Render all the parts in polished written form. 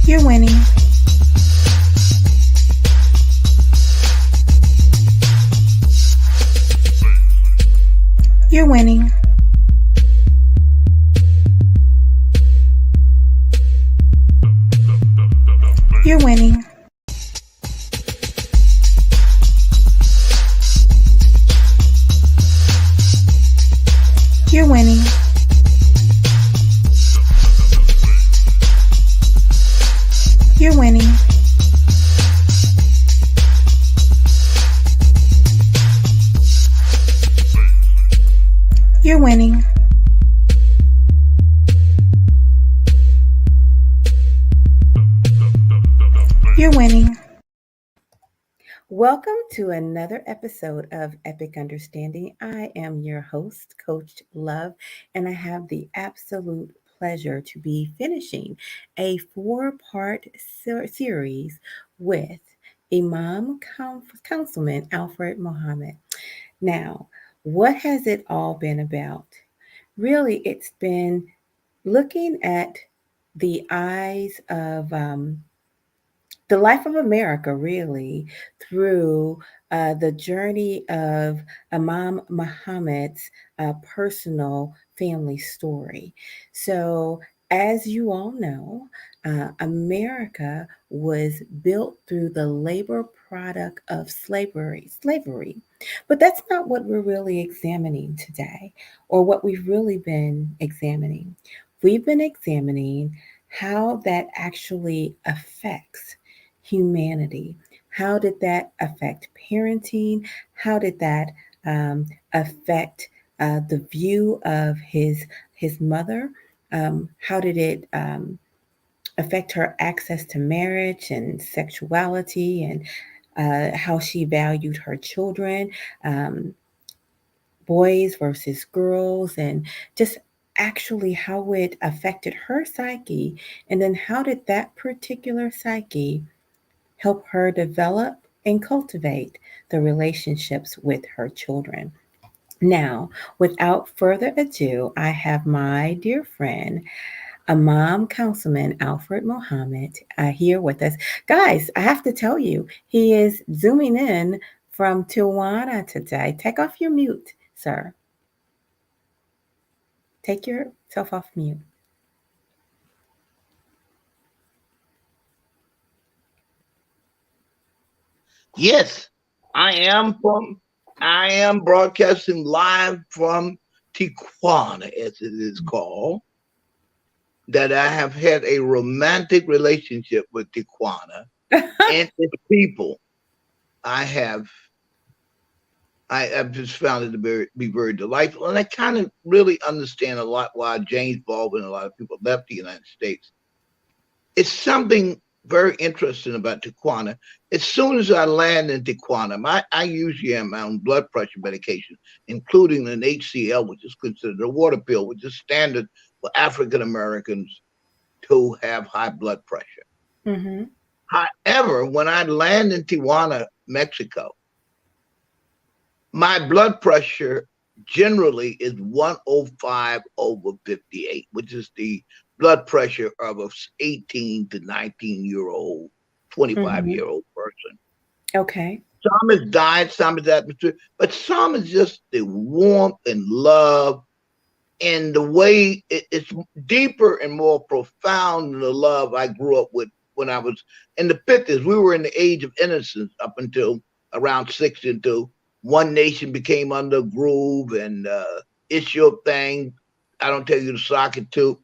You're winning. You're winning. You're winning. You're winning. You're winning. You're winning. You're winning. Welcome to another episode of Epic Understanding. I am your host, Coach Love, and I have the absolute pleasure to be finishing a 4-part series with Imam Councilman Alfred Mohammed. Now, what has it all been about? Really, it's been looking at the eyes of the life of America, really, through the journey of Imam Muhammad's personal family story. So, as you all know, America was built through the labor product of slavery. But that's not what we're really examining today, or what we've really been examining. We've been examining how that actually affects humanity. How did that affect parenting? How did that affect the view of his mother? How did it affect her access to marriage and sexuality, and how she valued her children, boys versus girls, and just actually how it affected her psyche, and then how did that particular psyche help her develop and cultivate the relationships with her children. Now, without further ado, I have my dear friend, Imam Councilman Alfred Mohammed, here with us. Guys, I have to tell you, he is zooming in from Tijuana today. Take off your mute, sir. Take yourself off mute. Yes, I am broadcasting live from Tijuana, as it is called. That I have had a romantic relationship with Tijuana and its people. I've just found it to be very delightful, and I kind of really understand a lot why James Baldwin and a lot of people left the United States. It's something very interesting about Tijuana. As soon as I land in Tijuana, I usually am on blood pressure medication, including an HCl, which is considered a water pill, which is standard for African Americans who have high blood pressure. Mm-hmm. However, when I land in Tijuana, Mexico, my blood pressure generally is 105 over 58, which is the blood pressure of a 18 to 19-year-old, 25-year-old person. Okay. Some is diet, some is atmosphere, but some is just the warmth and love and the way it's deeper and more profound than the love I grew up with when I was in the 50s. We were in the age of innocence up until around 60, until One Nation became under groove and It's Your Thing, I Don't Tell You to Sock It Too.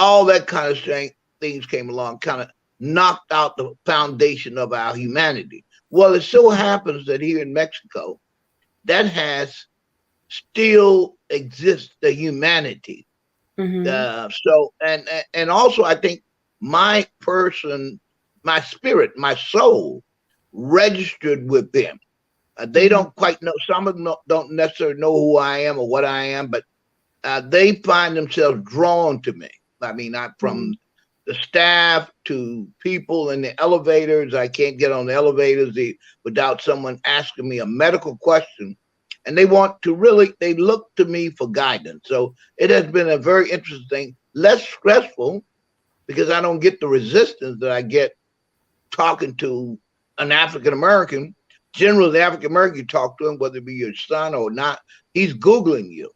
All that kind of things came along, kind of knocked out the foundation of our humanity. Well, it so happens that here in Mexico, that has still exists, the humanity. Mm-hmm. So, and also I think my person, my spirit, my soul registered with them. They don't quite know, some of them don't necessarily know who I am or what I am, but they find themselves drawn to me. I mean, from the staff to people in the elevators. I can't get on the elevators without someone asking me a medical question. And they look to me for guidance. So it has been a very interesting, less stressful, because I don't get the resistance that I get talking to an African American. Generally, the African American you talk to him, whether it be your son or not, he's Googling you.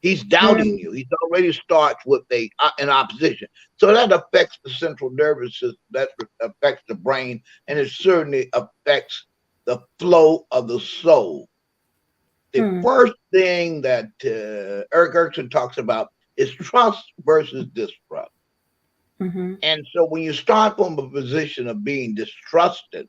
He's doubting you. He's already starts with an opposition. So that affects the central nervous system. That affects the brain, and it certainly affects the flow of the soul. The first thing that Erik Erikson talks about is trust versus distrust. And so when you start from a position of being distrusted,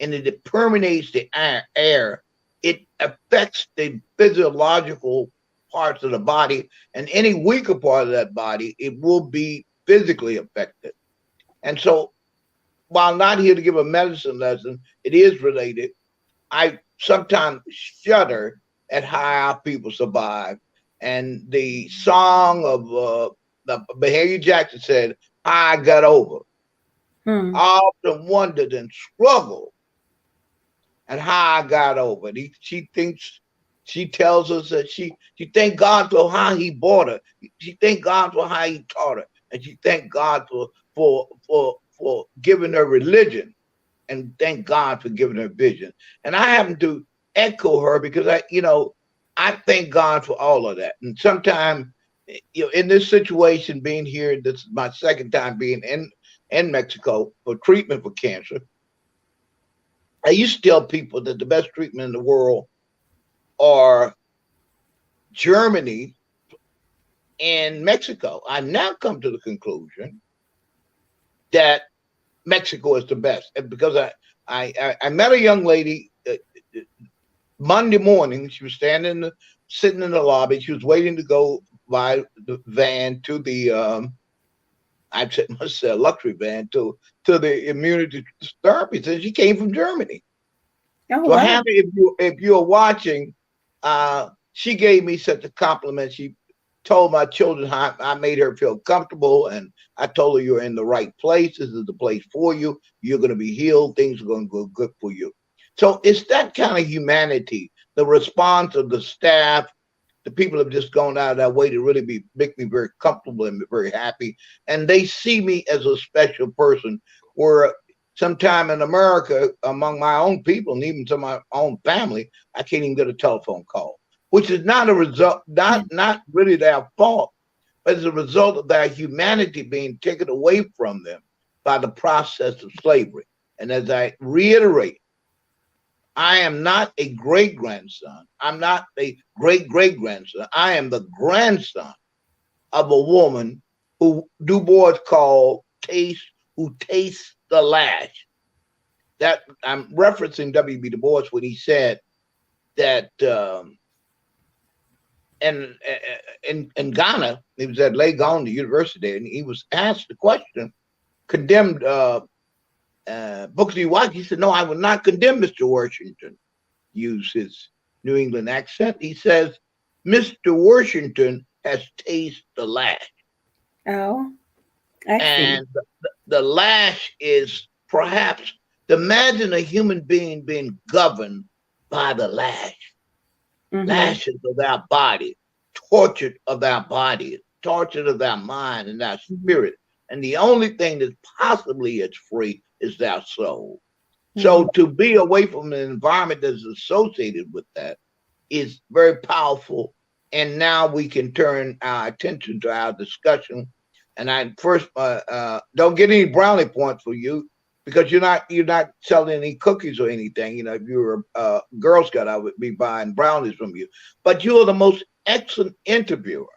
and it permeates the air, it affects the physiological parts of the body, and any weaker part of that body, it will be physically affected. And so, while not here to give a medicine lesson, it is related. I sometimes shudder at how our people survive. And the song of Mahalia Jackson said, "I got over." I often wondered and struggled at how I got over it. She tells us that she thank God for how he bought her. She thank God for how he taught her, and she thank God for giving her religion, and thank God for giving her vision. And I happen to echo her because I thank God for all of that. And sometimes, in this situation, being here, this is my second time being in Mexico for treatment for cancer. I used to tell people that the best treatment in the world are Germany and Mexico. I now come to the conclusion that Mexico is the best, and because I met a young lady Monday morning. She was sitting in the lobby. She was waiting to go by the van to the I must say a luxury van to the immunity therapy. So she came from Germany. Oh, so wow. Happy if you're watching, she gave me such a compliment. She told my children how I made her feel comfortable, and I told her you're in the right place. This is the place for you. You're going to be healed. Things are going to go good for you. So it's that kind of humanity, the response of the staff. The people have just gone out of their way to really make me very comfortable and very happy. And they see me as a special person, where sometime in America, among my own people and even to my own family, I can't even get a telephone call, which is not a result, not really their fault, but as a result of their humanity being taken away from them by the process of slavery. And as I reiterate, I am not a great-grandson. I'm not a great-great-grandson. I am the grandson of a woman who Du Bois called who tastes the lash. That I'm referencing W.B. Du Bois when he said that in Ghana, he was at Legon University, and he was asked the question, condemned Booker T. Washington. He said, "No, I will not condemn Mr. Washington." Use his New England accent. He says, "Mr. Washington has tasted the lash." Oh, I and the lash is perhaps, imagine a human being being governed by the lash. Lashes of our body, tortured of our body, tortured of our mind and our spirit. And the only thing that possibly is free is our soul. So to be away from an environment that's associated with that is very powerful. And now we can turn our attention to our discussion. And I first don't get any brownie points for you, because you're not selling any cookies or anything. If you were a Girl Scout, I would be buying brownies from you. But you are the most excellent interviewer.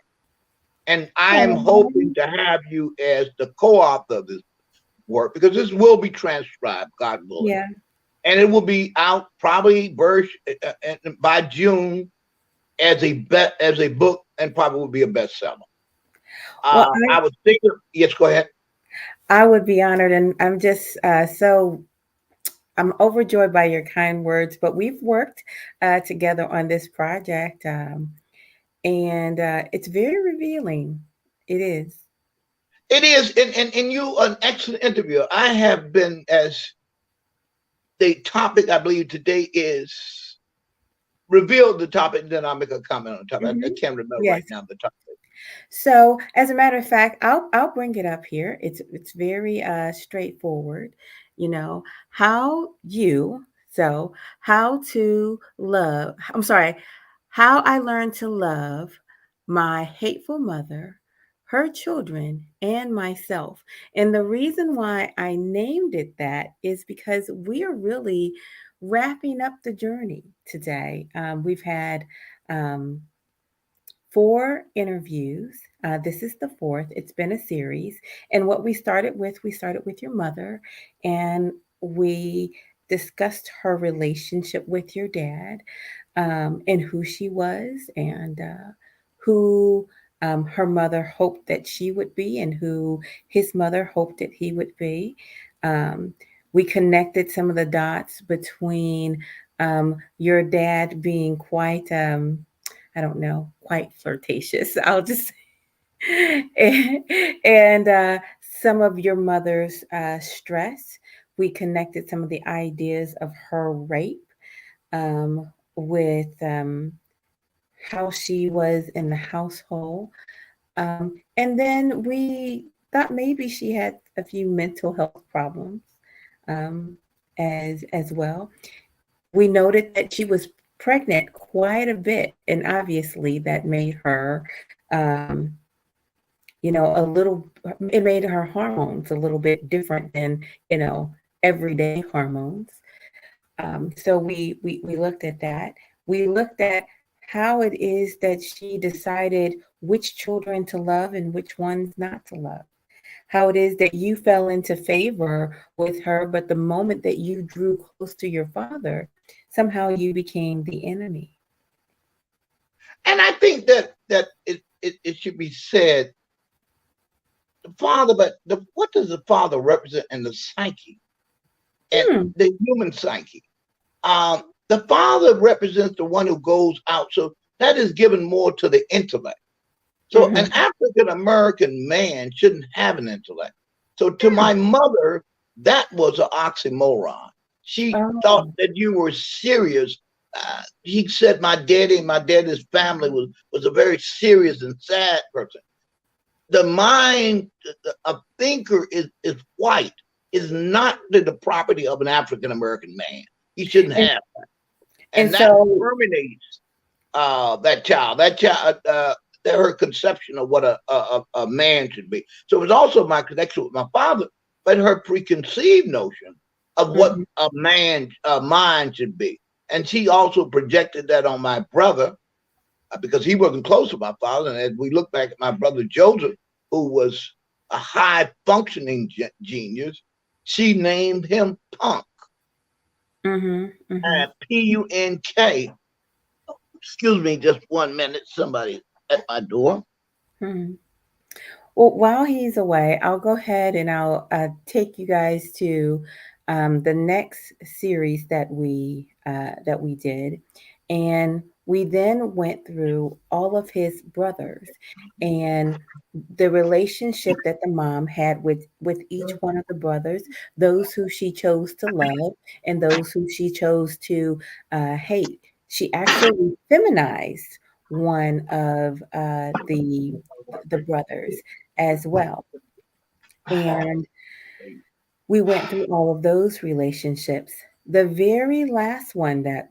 And I am hoping to have you as the co-author of this work, because this will be transcribed, God willing. Yeah. And it will be out probably by June as a book, and probably will be a bestseller. Well, I was thinking, yes, go ahead. I would be honored, and I'm just I'm overjoyed by your kind words. But we've worked together on this project, and it's very revealing. It is. It is, and you are an excellent interviewer. I have been, as the topic I believe today is revealed the topic, and then I'll make a comment on the topic. I can't remember right now the topic. So, as a matter of fact, I'll bring it up here. It's very straightforward. You know how you so how to love. I'm sorry, how I learned to love my hateful mother, her children, and myself. And the reason why I named it that is because we are really wrapping up the journey today. We've had. Um, 4 interviews. This is the fourth. It's been a series. And what we started with your mother, and we discussed her relationship with your dad, and who she was, and who her mother hoped that she would be, and who his mother hoped that he would be. Um, we connected some of the dots between your dad being quite I don't know, quite flirtatious. I'll just and, and some of your mother's stress. We connected some of the ideas of her rape with how she was in the household, and then we thought maybe she had a few mental health problems um, as well. We noted that she was pregnant quite a bit, and obviously that made her, um, a little. It made her hormones a little bit different than everyday hormones. So we looked at that. We looked at how it is that she decided which children to love and which ones not to love. How it is that you fell into favor with her, but the moment that you drew close to your father, somehow you became the enemy. And I think that it should be said, the father, but what does the father represent in the psyche and Hmm. the human psyche? The father represents the one who goes out, so that is given more to the intellect. So an Mm-hmm. African American man shouldn't have an intellect. So to my mother, that was an oxymoron. She thought Oh. that you were serious. He said my daddy and my daddy's family was a very serious and sad person. The mind, a thinker is white, is not the property of an African American man. He shouldn't And have, and and that so terminates that child. That child, her conception of what a man should be. So it was also my connection with my father, but her preconceived notion of what mhm, a man mind should be, and she also projected that on my brother because he wasn't close to my father. And as we look back at my brother Joseph, who was a high functioning genius, she named him Punk, mhm, mhm, Punk. Excuse me, just 1 minute. Somebody at my door. mhm. Well, while he's away, I'll go ahead and I'll take you guys to the next series that we did, and we then went through all of his brothers and the relationship that the mom had with each one of the brothers, those who she chose to love and those who she chose to hate. She actually feminized one of the brothers as well. And we went through all of those relationships. The very last one that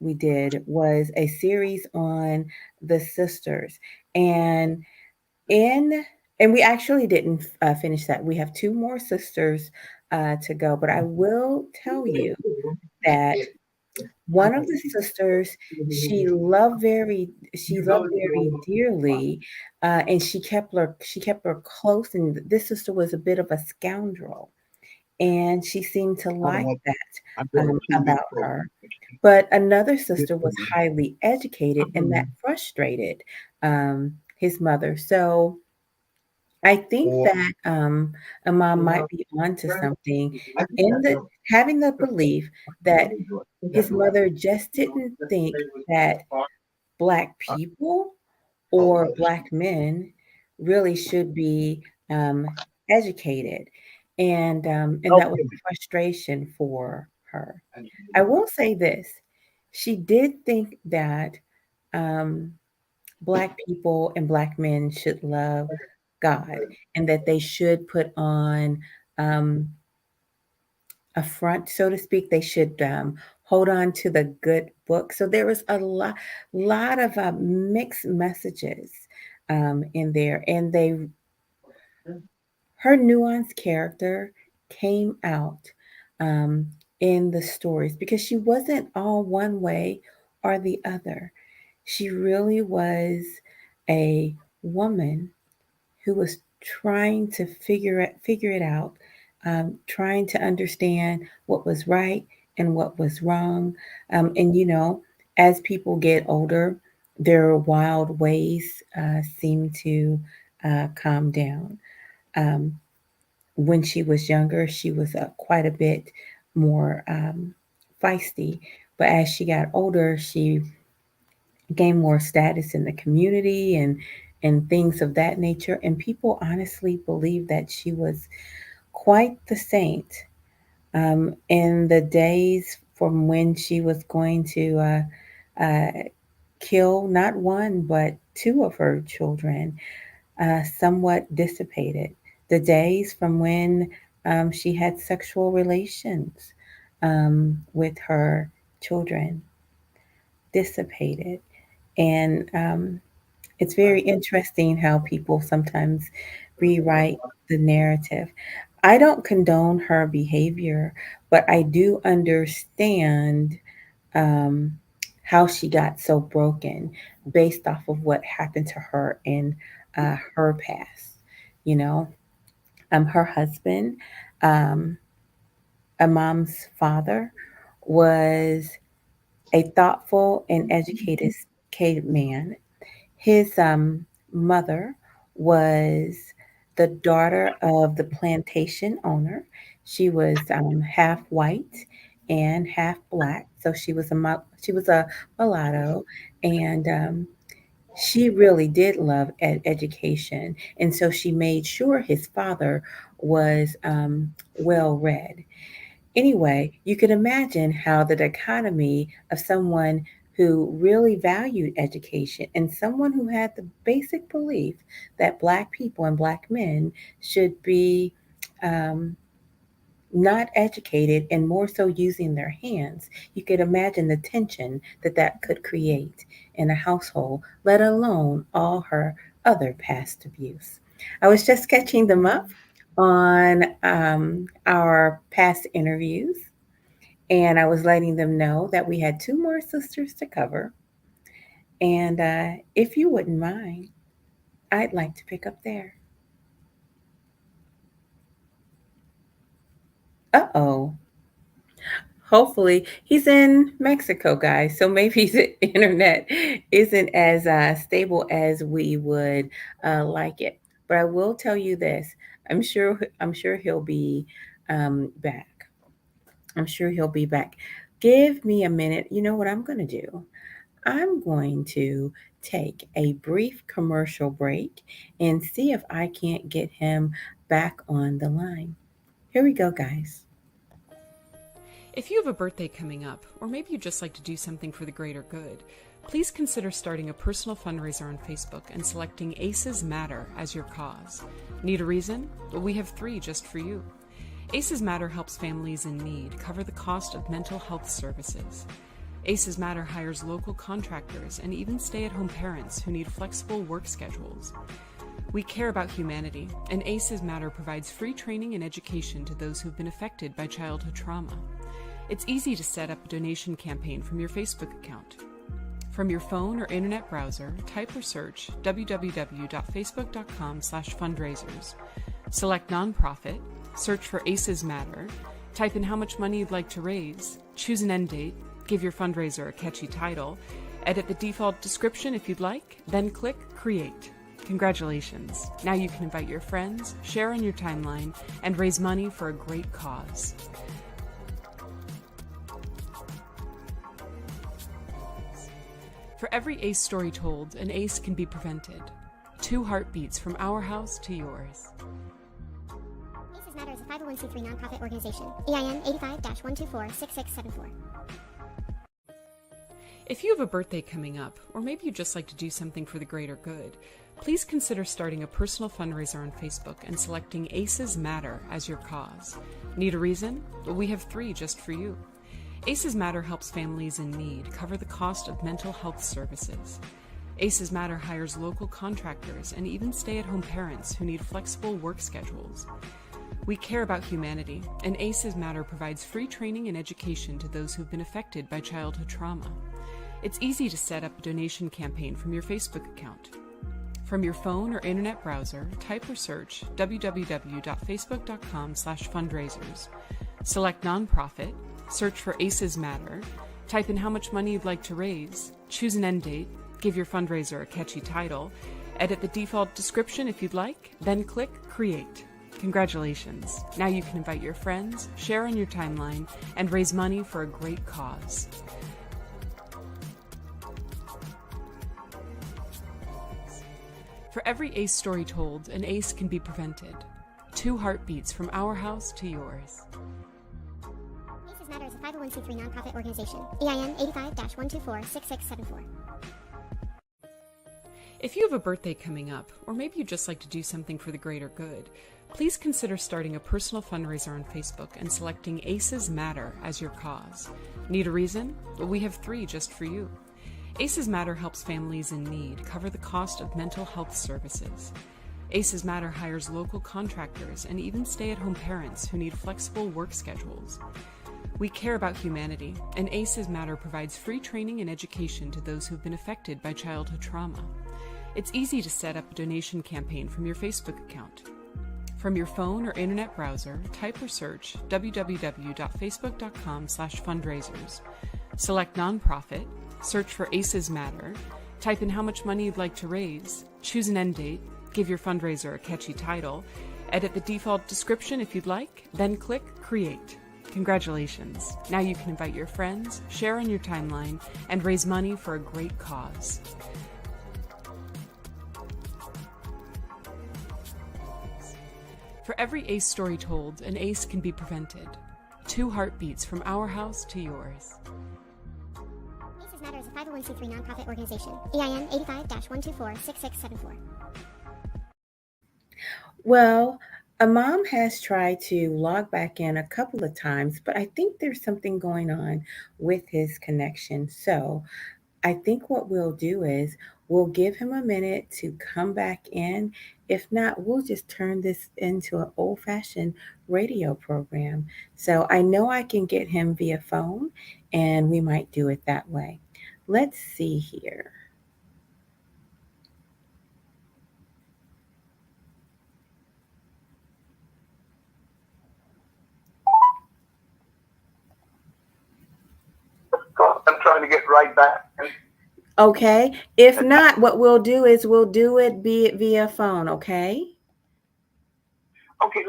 we did was a series on the sisters, and in and we actually didn't finish that. We have 2 more sisters to go, but I will tell you that one of the sisters she loved very dearly, and she kept her close, and this sister was a bit of a scoundrel, and she seemed to like that about her. But another sister was highly educated, and that frustrated his mother. So I think that Imam might be onto something in the having the belief that his mother just didn't think that Black people or Black men really should be um, educated, and that was Okay. a frustration for her. I will say this: she did think that um, Black people and Black men should love God, and that they should put on um, a front, so to speak. They should hold on to the good book. So there was a lot of mixed messages in there, and her nuanced character came out um, in the stories because she wasn't all one way or the other. She really was a woman who was trying to figure it out, trying to understand what was right and what was wrong. And as people get older, their wild ways seem to calm down. Um, when she was younger, she was quite a bit more feisty. But as she got older, she gained more status in the community and things of that nature. And people honestly believe that she was quite the saint in the days from when she was going to kill not one but two of her children, somewhat dissipated. The days from when she had sexual relations with her children dissipated. And it's very interesting how people sometimes rewrite the narrative. I don't condone her behavior, but I do understand um, how she got so broken based off of what happened to her in her past. You know, her husband, um, Imam's father, was a thoughtful and educated man. His mother was the daughter of the plantation owner. She was half white and half black, so she was a mulatto, and she really did love education, and so she made sure his father was well read. Anyway, you can imagine how the dichotomy of someone who really valued education and someone who had the basic belief that Black people and Black men should be um, not educated and more so using their hands. You could imagine the tension that that could create in a household, let alone all her other past abuse. I was just catching them up on our past interviews, and I was letting them know that we had two more sisters to cover. And if you wouldn't mind, I'd like to pick up there. Uh-oh. Hopefully, he's in Mexico, guys. So maybe the internet isn't as stable as we would like it. But I will tell you this: I'm sure he'll be back. I'm sure he'll be back. Give me a minute. You know what I'm going to do? I'm going to take a brief commercial break and see if I can't get him back on the line. Here we go, guys. If you have a birthday coming up, or maybe you'd just like to do something for the greater good, please consider starting a personal fundraiser on Facebook and selecting ACEs Matter as your cause. Need a reason? Well, we have 3 just for you. ACEs Matter helps families in need cover the cost of mental health services. ACEs Matter hires local contractors and even stay-at-home parents who need flexible work schedules. We care about humanity, and ACEs Matter provides free training and education to those who've been affected by childhood trauma. It's easy to set up a donation campaign from your Facebook account. From your phone or internet browser, type or search www.facebook.com/fundraisers. Select nonprofit, search for ACEs Matter, type in how much money you'd like to raise, choose an end date, give your fundraiser a catchy title, edit the default description if you'd like, then click Create. Congratulations! Now you can invite your friends, share on your timeline, and raise money for a great cause. For every ACE story told, an ACE can be prevented. 2 heartbeats from our house to yours. ACEs Matter is a 501c3 nonprofit organization. EIN 85-1246674. If you have a birthday coming up, or maybe you'd just like to do something for the greater good, please consider starting a personal fundraiser on Facebook and selecting 𝐸𝐴𝐶 Matter as your cause. Need a reason? Well, we have 3 just for you. 𝐸𝐴𝐶 Matter helps families in need cover the cost of mental health services. 𝐸𝐴𝐶 Matter hires local contractors and even stay-at-home parents who need flexible work schedules. We care about humanity, and 𝐸𝐴𝐶 Matter provides free training and education to those who've been affected by childhood trauma. It's easy to set up a donation campaign from your Facebook account. From your phone or internet browser, type or search www.facebook.com/fundraisers. Select nonprofit, search for 𝐸𝐴𝐶 Matter, type in how much money you'd like to raise, choose an end date, give your fundraiser a catchy title, edit the default description if you'd like, then click Create. Congratulations! Now you can invite your friends, share on your timeline, and raise money for a great cause. For every ACE story told, an ACE can be prevented. 2 heartbeats from our house to yours. 𝐸𝐴𝐶 Matter is a 501c3 nonprofit organization. EIN 85-1246674. If you have a birthday coming up, or maybe you'd just like to do something for the greater good, please consider starting a personal fundraiser on Facebook and selecting 𝐸𝐴𝐶 Matter as your cause. Need a reason? Well, we have 3 just for you. 𝐸𝐴𝐶 Matter helps families in need cover the cost of mental health services. 𝐸𝐴𝐶 Matter hires local contractors and even stay-at-home parents who need flexible work schedules. We care about humanity, and 𝐸𝐴𝐶 Matter provides free training and education to those who've been affected by childhood trauma. It's easy to set up a donation campaign from your Facebook account. From your phone or internet browser, type or search www.facebook.com/fundraisers. Select nonprofit, search for 𝐸𝐴𝐶 Matter, type in how much money you'd like to raise, choose an end date, give your fundraiser a catchy title, edit the default description if you'd like, then click Create. Congratulations! Now you can invite your friends, share on your timeline, and raise money for a great cause. For every ACE story told, an ACE can be prevented. 2 heartbeats from our house to yours. 𝐸𝐴𝐶 Matter is a 501c3 nonprofit organization. EIN 85-1246674. Well, Imam has tried to log back in a couple of times, but I think there's something going on with his connection. So I think what we'll do is we'll give him a minute to come back in. If not, we'll just turn this into an old-fashioned radio program. So I know I can get him via phone, and we might do it that way. Let's see here. I'm trying to get right back. Okay. If not, what we'll do is we'll do it via phone, okay? Okay,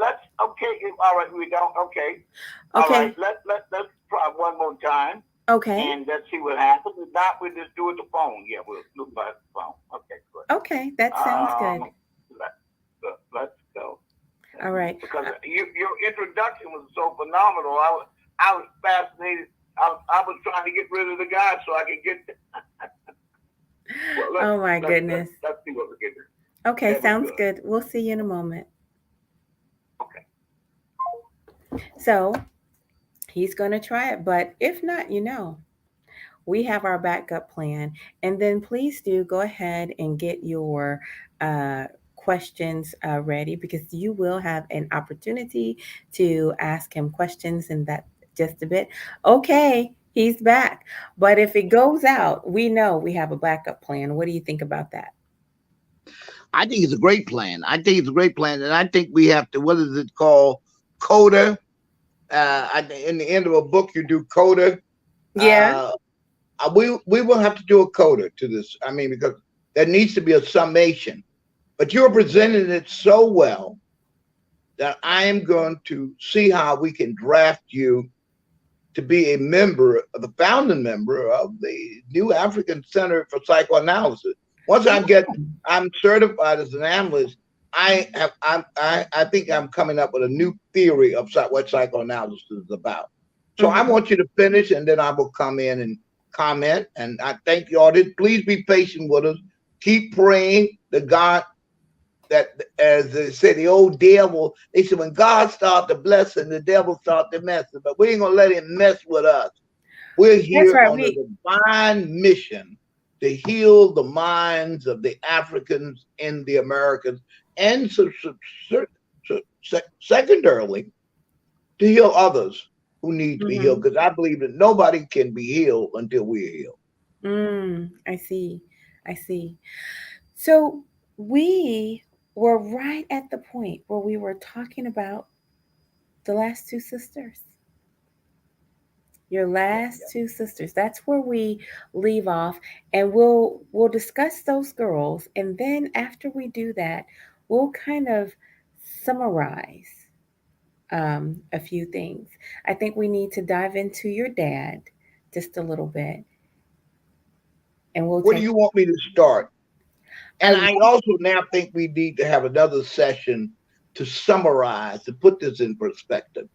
all right, we don't, okay. All Okay. right, let's try one more time. Okay. And let's see what happens. If not, we'll just do it the phone. Yeah, we'll do it by the phone. Okay, good. Okay, that sounds good. Let's go. All right. Because your introduction was so phenomenal. I was fascinated. I was trying to get rid of the guy so I could get. Oh my goodness. Let's see what we get. Okay, Yeah, sounds good. We'll see you in a moment. Okay. So he's going to try it, but if not, we have our backup plan. And then please do go ahead and get your questions ready, because you will have an opportunity to ask him questions in that just a bit. Okay, he's back. But if it goes out, we know we have a backup plan. What do you think about that? I think it's a great plan. And I think we have to, what is it called? Coda. In the end of a book, you do coda. Yeah. We will have to do a coda to this. I mean, because there needs to be a summation. But you're presenting it so well that I am going to see how we can draft you to be a member, the founding member of the New African Center for Psychoanalysis. Once I'm certified as an analyst, I think I'm coming up with a new theory of what psychoanalysis is about. So I want you to finish, and then I will come in and comment, and I thank you all. Please be patient with us. Keep praying that God, that as they say, the old devil, they said when God started to bless and the devil started to mess, but we ain't gonna let him mess with us. We're That's here right. on a divine mission to heal the minds of the Africans and the Americans, and secondarily, to heal others who need to be healed. Because I believe that nobody can be healed until we're healed. I see. I see. So we were right at the point where we were talking about the last two sisters. Your last two sisters. That's where we leave off, and we'll discuss those girls, and then after we do that, we'll kind of summarize a few things. I think we need to dive into your dad just a little bit, and we'll What do take. you want me to start? And I I also now think we need to have another session to summarize, to put this in perspective.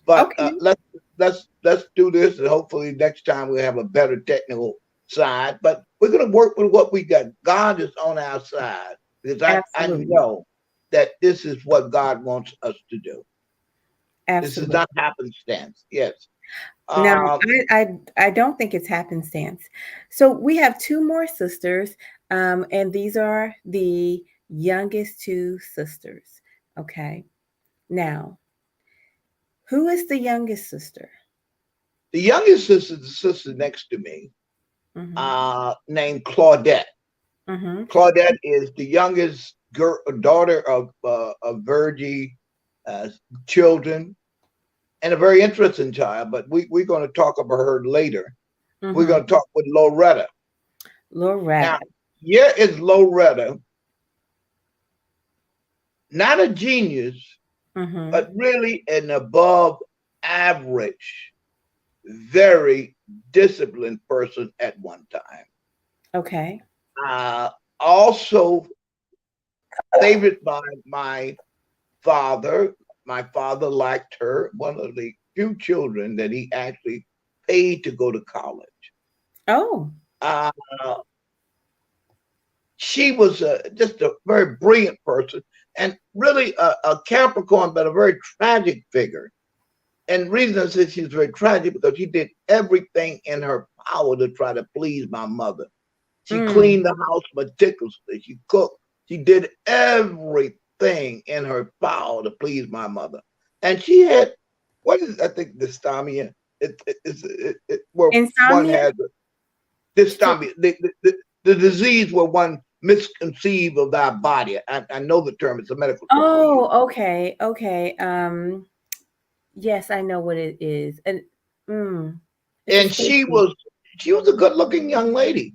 But okay. let's do this, and hopefully next time we'll have a better technical side. But we're going to work with what we got. God is on our side, because I know that this is what God wants us to do. Absolutely. This is not happenstance. Yes. No, I don't think it's happenstance. So we have two more sisters, and these are the youngest two sisters. Okay. Now, who is the youngest sister? The youngest sister is the sister next to me, named Claudette. Claudette is the youngest daughter of Virgie children, and a very interesting child. But we're going to talk about her later. We're going to talk with Loretta. Now, here is Loretta, not a genius, but really an above average, very disciplined person at one time. Okay. Also favored by my father. My father liked her, one of the few children that he actually paid to go to college. Oh. She was just a very brilliant person, and really a Capricorn, but a very tragic figure. And the reason I said she's very tragic because she did everything in her power to try to please my mother. She cleaned the house meticulously. She cooked. She did everything in her power to please my mother. And she had, what is, I think, dysthymia. Where one had dysthymia, the disease where one misconceive of thy body. I know the term. It's a medical term. Oh, okay. Okay. Yes, I know what it is. And she was a good-looking young lady,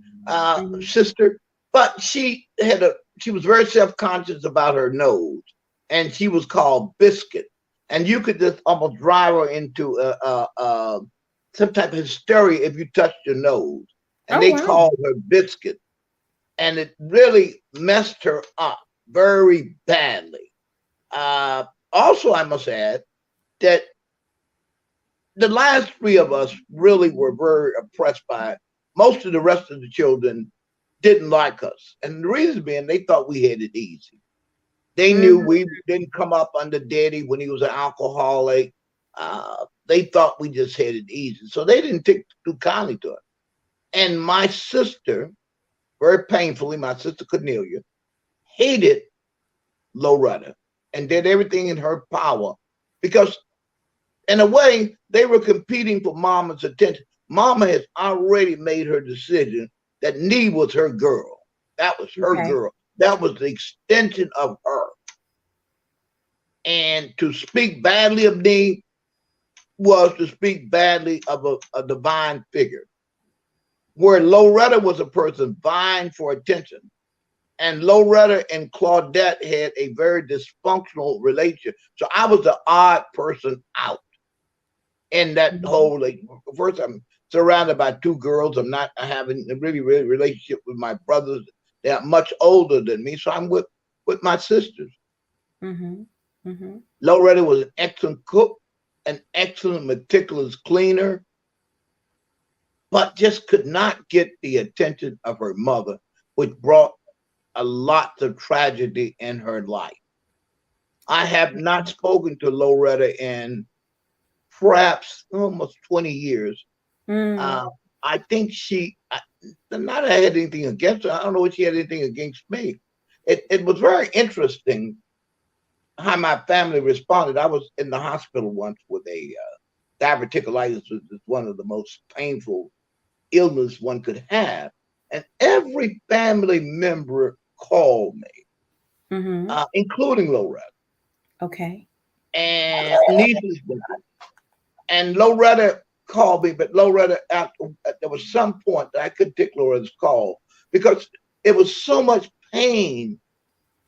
sister, but she was very self-conscious about her nose, and she was called Biscuit. And you could just almost drive her into some type of hysteria if you touched your nose. And they called her Biscuit. And it really messed her up very badly. Also, I must add that the last three of us really were very oppressed by it. Most of the rest of the children didn't like us. And the reason being, they thought we had it easy. They knew we didn't come up under daddy when he was an alcoholic. They thought we just had it easy. So they didn't take too kindly to it. And my sister, very painfully, my sister Cornelia, hated Loretta and did everything in her power because, in a way, they were competing for Mama's attention. Mama has already made her decision that Nee was her girl. That was her girl. That was the extension of her. And to speak badly of Nee was to speak badly of a divine figure. Where Loretta was a person vying for attention. And Loretta and Claudette had a very dysfunctional relationship. So I was the odd person out in that whole, like, first I'm surrounded by two girls. I'm not having a really relationship with my brothers. They're much older than me. So I'm with my sisters. Loretta was an excellent cook, an excellent meticulous cleaner. but just could not get the attention of her mother, which brought a lot of tragedy in her life. I have not spoken to Loretta in perhaps almost 20 years. I think not that I had anything against her. I don't know if she had anything against me. It was very interesting how my family responded. I was in the hospital once with a diverticulitis, which is one of the most painful illness one could have. And every family member called me, including Loretta. Okay. And nieces. And Loretta called me, but Loretta, there was some point that I couldn't take Loretta's call because it was so much pain.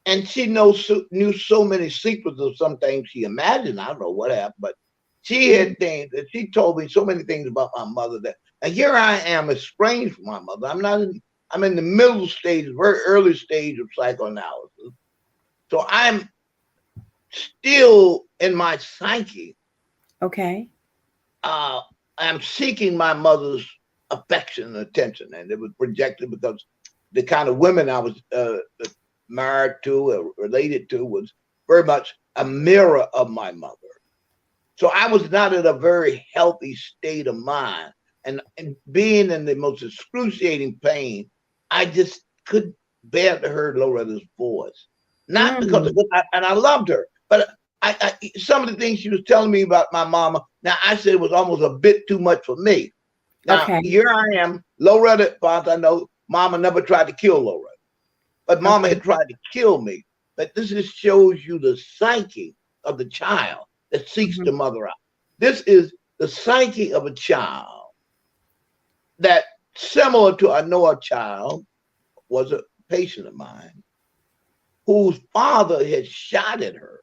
And she knew so many secrets of some things she imagined. I don't know what happened, but she had things that she told me so many things about my mother that, and here I am estranged from my mother. I'm in the middle stage, very early stage of psychoanalysis. So I'm still in my psyche. Okay. I'm seeking my mother's affection and attention, and it was projected because the kind of women I was married to or related to was very much a mirror of my mother. So I was not in a very healthy state of mind, and being in the most excruciating pain, I just couldn't bear to hear Loretta's voice. Not because I loved her, but I some of the things she was telling me about my mama, now I said it was almost a bit too much for me. Now here I am, Loretta, as I know, mama never tried to kill Loretta, but mama had tried to kill me. But this just shows you the psyche of the child that seeks the mother out. This is the psyche of a child that, similar to, I know a child was a patient of mine whose father had shot at her.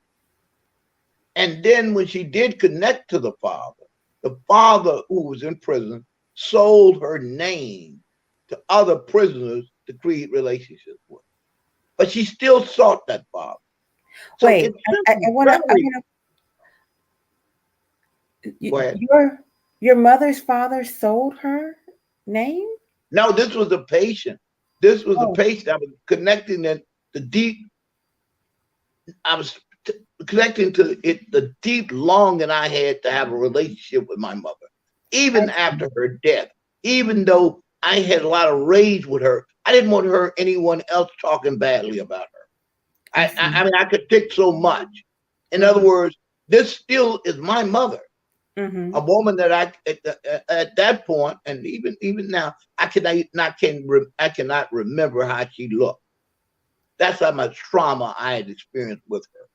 And then when she did connect to the father who was in prison sold her name to other prisoners to create relationships with. But she still sought that father. So wait, your mother's father sold her name? No, this was a patient. This was a patient. I was connecting connecting to it, the deep longing I had to have a relationship with my mother, even after her death. Even though I had a lot of rage with her, I didn't want anyone else talking badly about her. I mean, I could take so much. In other words, this still is my mother, a woman that at that point, and even now, I cannot remember how she looked. That's how much trauma I had experienced with her.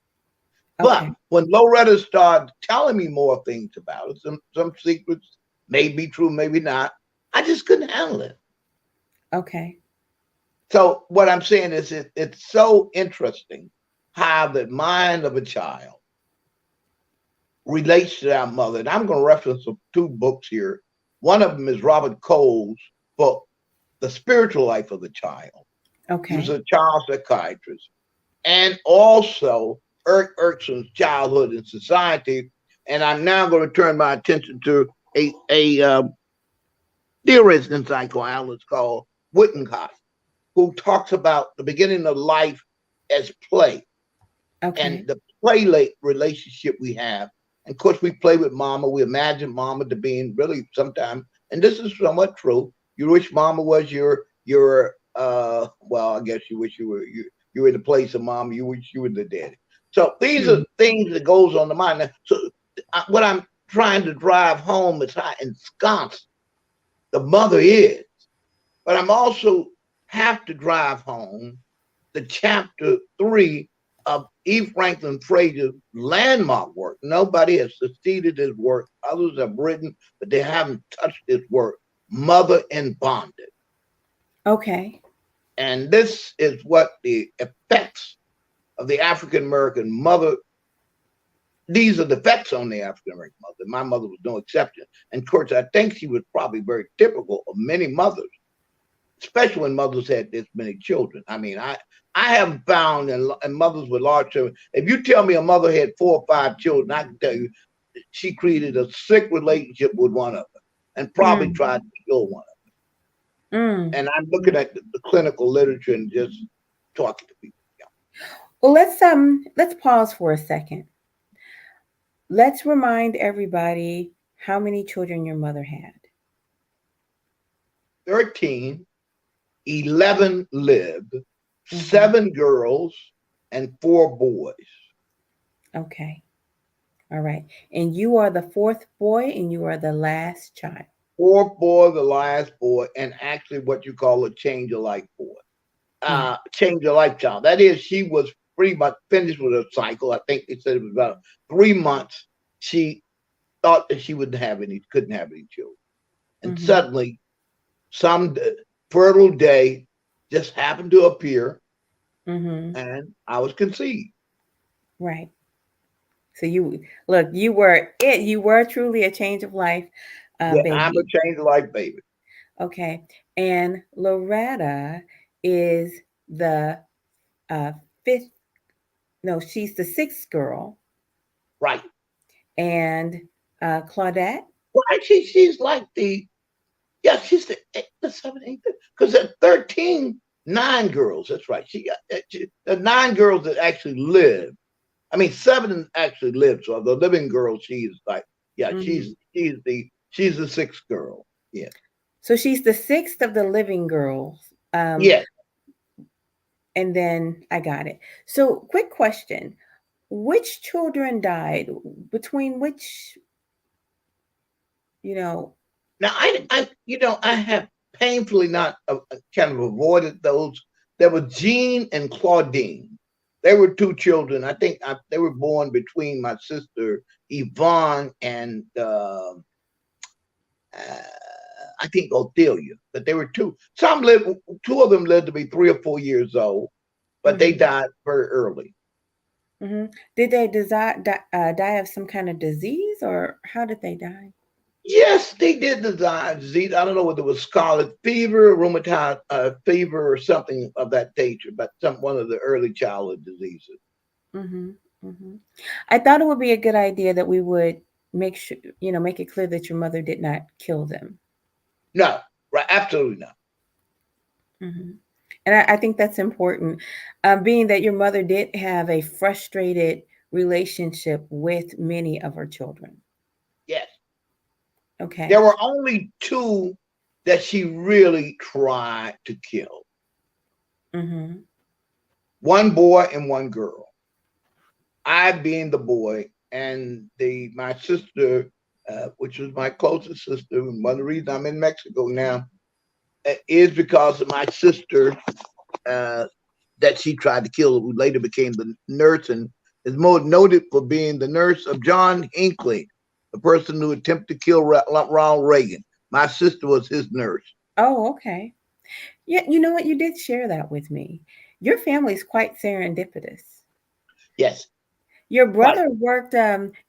But when Loretta started telling me more things about it, some secrets may be true, maybe not, I just couldn't handle it. Okay. So what I'm saying is it's so interesting how the mind of a child relates to our mother. And I'm going to reference two books here. One of them is Robert Cole's book, The Spiritual Life of the Child. Okay. He was a child psychiatrist. And also Eriksson's Childhood and Society. And I'm now going to turn my attention to a theorist in psychoanalysis called Winnicott, who talks about the beginning of life as play. And the play relationship we have. And of course, we play with mama. We imagine mama to being really sometimes, and this is somewhat true. You wish mama was your well, I guess you wish you were in the place of mama. You wish you were the daddy. So these are things that goes on the mind. Now, so what I'm trying to drive home is how ensconced the mother is, but I'm also have to drive home the chapter 3 of E. Franklin Fraser's landmark work. Nobody has succeeded his work. Others have written, but they haven't touched his work, Mother in Bondage. Okay. And this is what the effects of the African-American mother, these are the effects on the African-American mother. My mother was no exception. And of course, I think she was probably very typical of many mothers, especially when mothers had this many children. I mean, I have found and mothers with large children, if you tell me a mother had 4 or 5 children, I can tell you she created a sick relationship with one of them. and probably tried to kill one of them. And I'm looking at the clinical literature and just talking to people. Well, let's pause for a second. Let's remind everybody how many children your mother had. 13, 11 lived, 7 girls, and 4 boys. Okay. All right. And you are the 4th boy and you are the last child. 4th boy, the last boy, and actually what you call a change of life boy. Change of life child. That is, she was pretty much finished with her cycle. I think they said it was about 3 months. She thought that she couldn't have any children. And suddenly, some fertile day just happened to appear, and I was conceived. Right. So you were truly a change of life baby. I'm a change of life baby. Okay. And Loretta is the 5th. No, she's the 6th girl. Right. And Claudette? Right. She's like she's the 7, 8, because at 13, 9 girls. That's right. The 9 girls that actually lived. I mean, 7 actually lived. So the living girl, she's like, she's the 6th girl. Yeah. So she's the 6th of the living girls. Yes. And then I got it. So, quick question: which children died? Between which, Now, I have painfully not kind of avoided those. There were Jean and Claudine. They were 2 children. I think they were born between my sister Yvonne and I think Othelia. But they were 2. 2 of them lived to be 3 or 4 years old, but they died very early. Did they die of some kind of disease, or how did they die? Yes, they did die of disease. I don't know whether it was scarlet fever, rheumatoid fever, or something of that nature, but one of the early childhood diseases. I thought it would be a good idea that we would make sure, make it clear that your mother did not kill them. No, right, absolutely not. And I think that's important, being that your mother did have a frustrated relationship with many of her children. Yes. Okay. There were only 2 that she really tried to kill. 1 boy and 1 girl. I being the boy, and my sister, which was my closest sister, and one of the reasons I'm in Mexico now is because of my sister that she tried to kill, who later became the nurse and is more noted for being the nurse of John Hinckley, the person who attempted to kill Ronald Reagan. My sister was his nurse. Oh, okay. Yeah, you know what? You did share that with me. Your family is quite serendipitous. Yes. Your brother worked.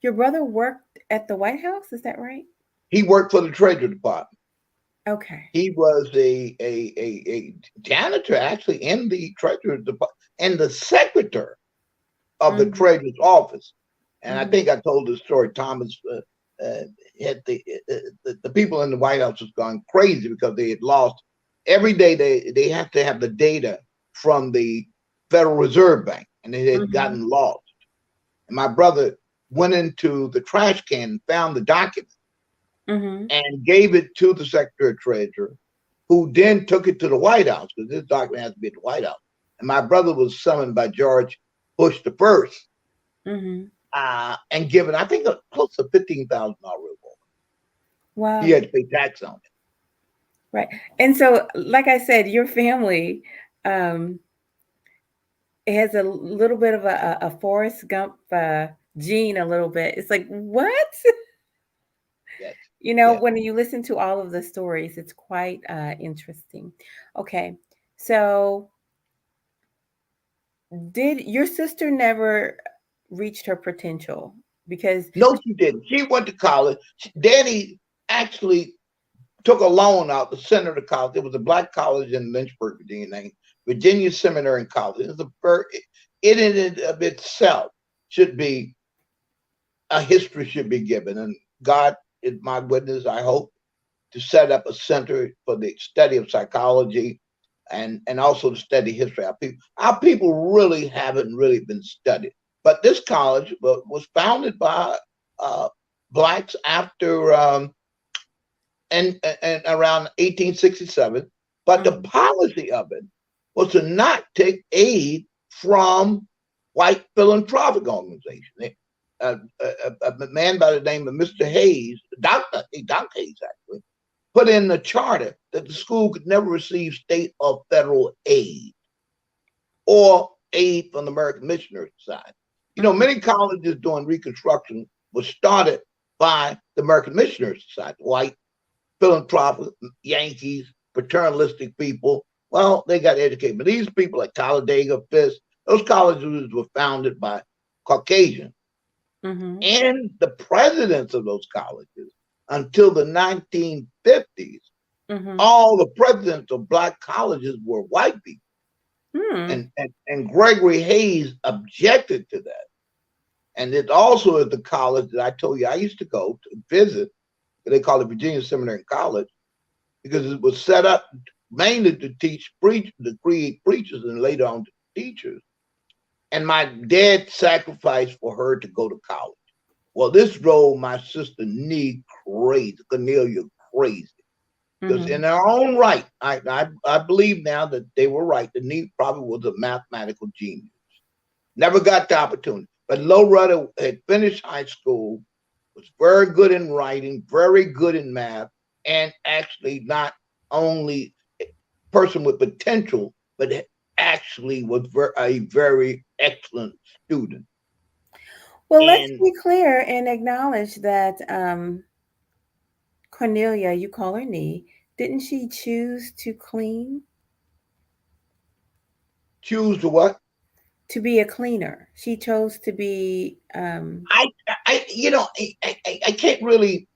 Your brother worked at the White House. Is that right? He worked for the Treasury Department. Okay. He was a janitor actually in the Treasury Department and the secretary of the Treasurer's office. And I think I told the story. Thomas had the people in the White House was gone crazy because they had lost every day. They have to have the data from the Federal Reserve Bank, and it had gotten lost. And my brother went into the trash can and found the document and gave it to the Secretary of Treasury, who then took it to the White House, because this document has to be at the White House. And my brother was summoned by George Bush the first, and given, I think, close to $15,000 reward. Wow. He had to pay tax on it. Right. And so, like I said, your family, it has a little bit of a Forrest Gump gene, a little bit. It's like, what? Yes. When you listen to all of the stories, it's quite interesting. Okay. So, did your sister never reached her potential? Because no, she didn't. She went to college. Daddy actually took a loan out to send her to college. It was a black college in Lynchburg, Virginia, named Virginia Seminary and College. It in and of itself should be a history should be given. And God is my witness, I hope, to set up a center for the study of psychology and also to study history. Our people really haven't really been studied. But this college was founded by uh, blacks after and around 1867. But the Mhm. policy of it was to not take aid from white philanthropic organizations. A man by the name of Mr. Hayes, Dr. Hayes actually, put in the charter that the school could never receive state or federal aid or aid from the American Missionary Society. You know, Mhm. many colleges during Reconstruction was started by the American Missionary Society, white philanthropic Yankees, paternalistic people. Well, they got educated, but these people like Talladega, Fisk, those colleges were founded by Caucasians. Mhm. And the presidents of those colleges until the 1950s, Mhm. all the presidents of black colleges were white people. Hmm. And Gregory Hayes objected to that. And it also is the college that I told you I used to go to visit. They call it Virginia Seminary College because it was set up mainly to teach to create preachers and later on teachers. And my dad sacrificed for her to go to college. Well, this drove my sister Nee crazy, Cornelia crazy. Because in Mhm. their own right, I believe now that they were right. The Nee probably was a mathematical genius. Never got the opportunity. But Loretta had finished high school, was very good in writing, very good in math, and actually not only a person with potential, but actually was a very excellent student. Well, let's And be clear and acknowledge that Cornelia, you call her Nee, didn't she choose to clean, choose to what? to be a cleaner? She chose to be. I, you know, I can't really,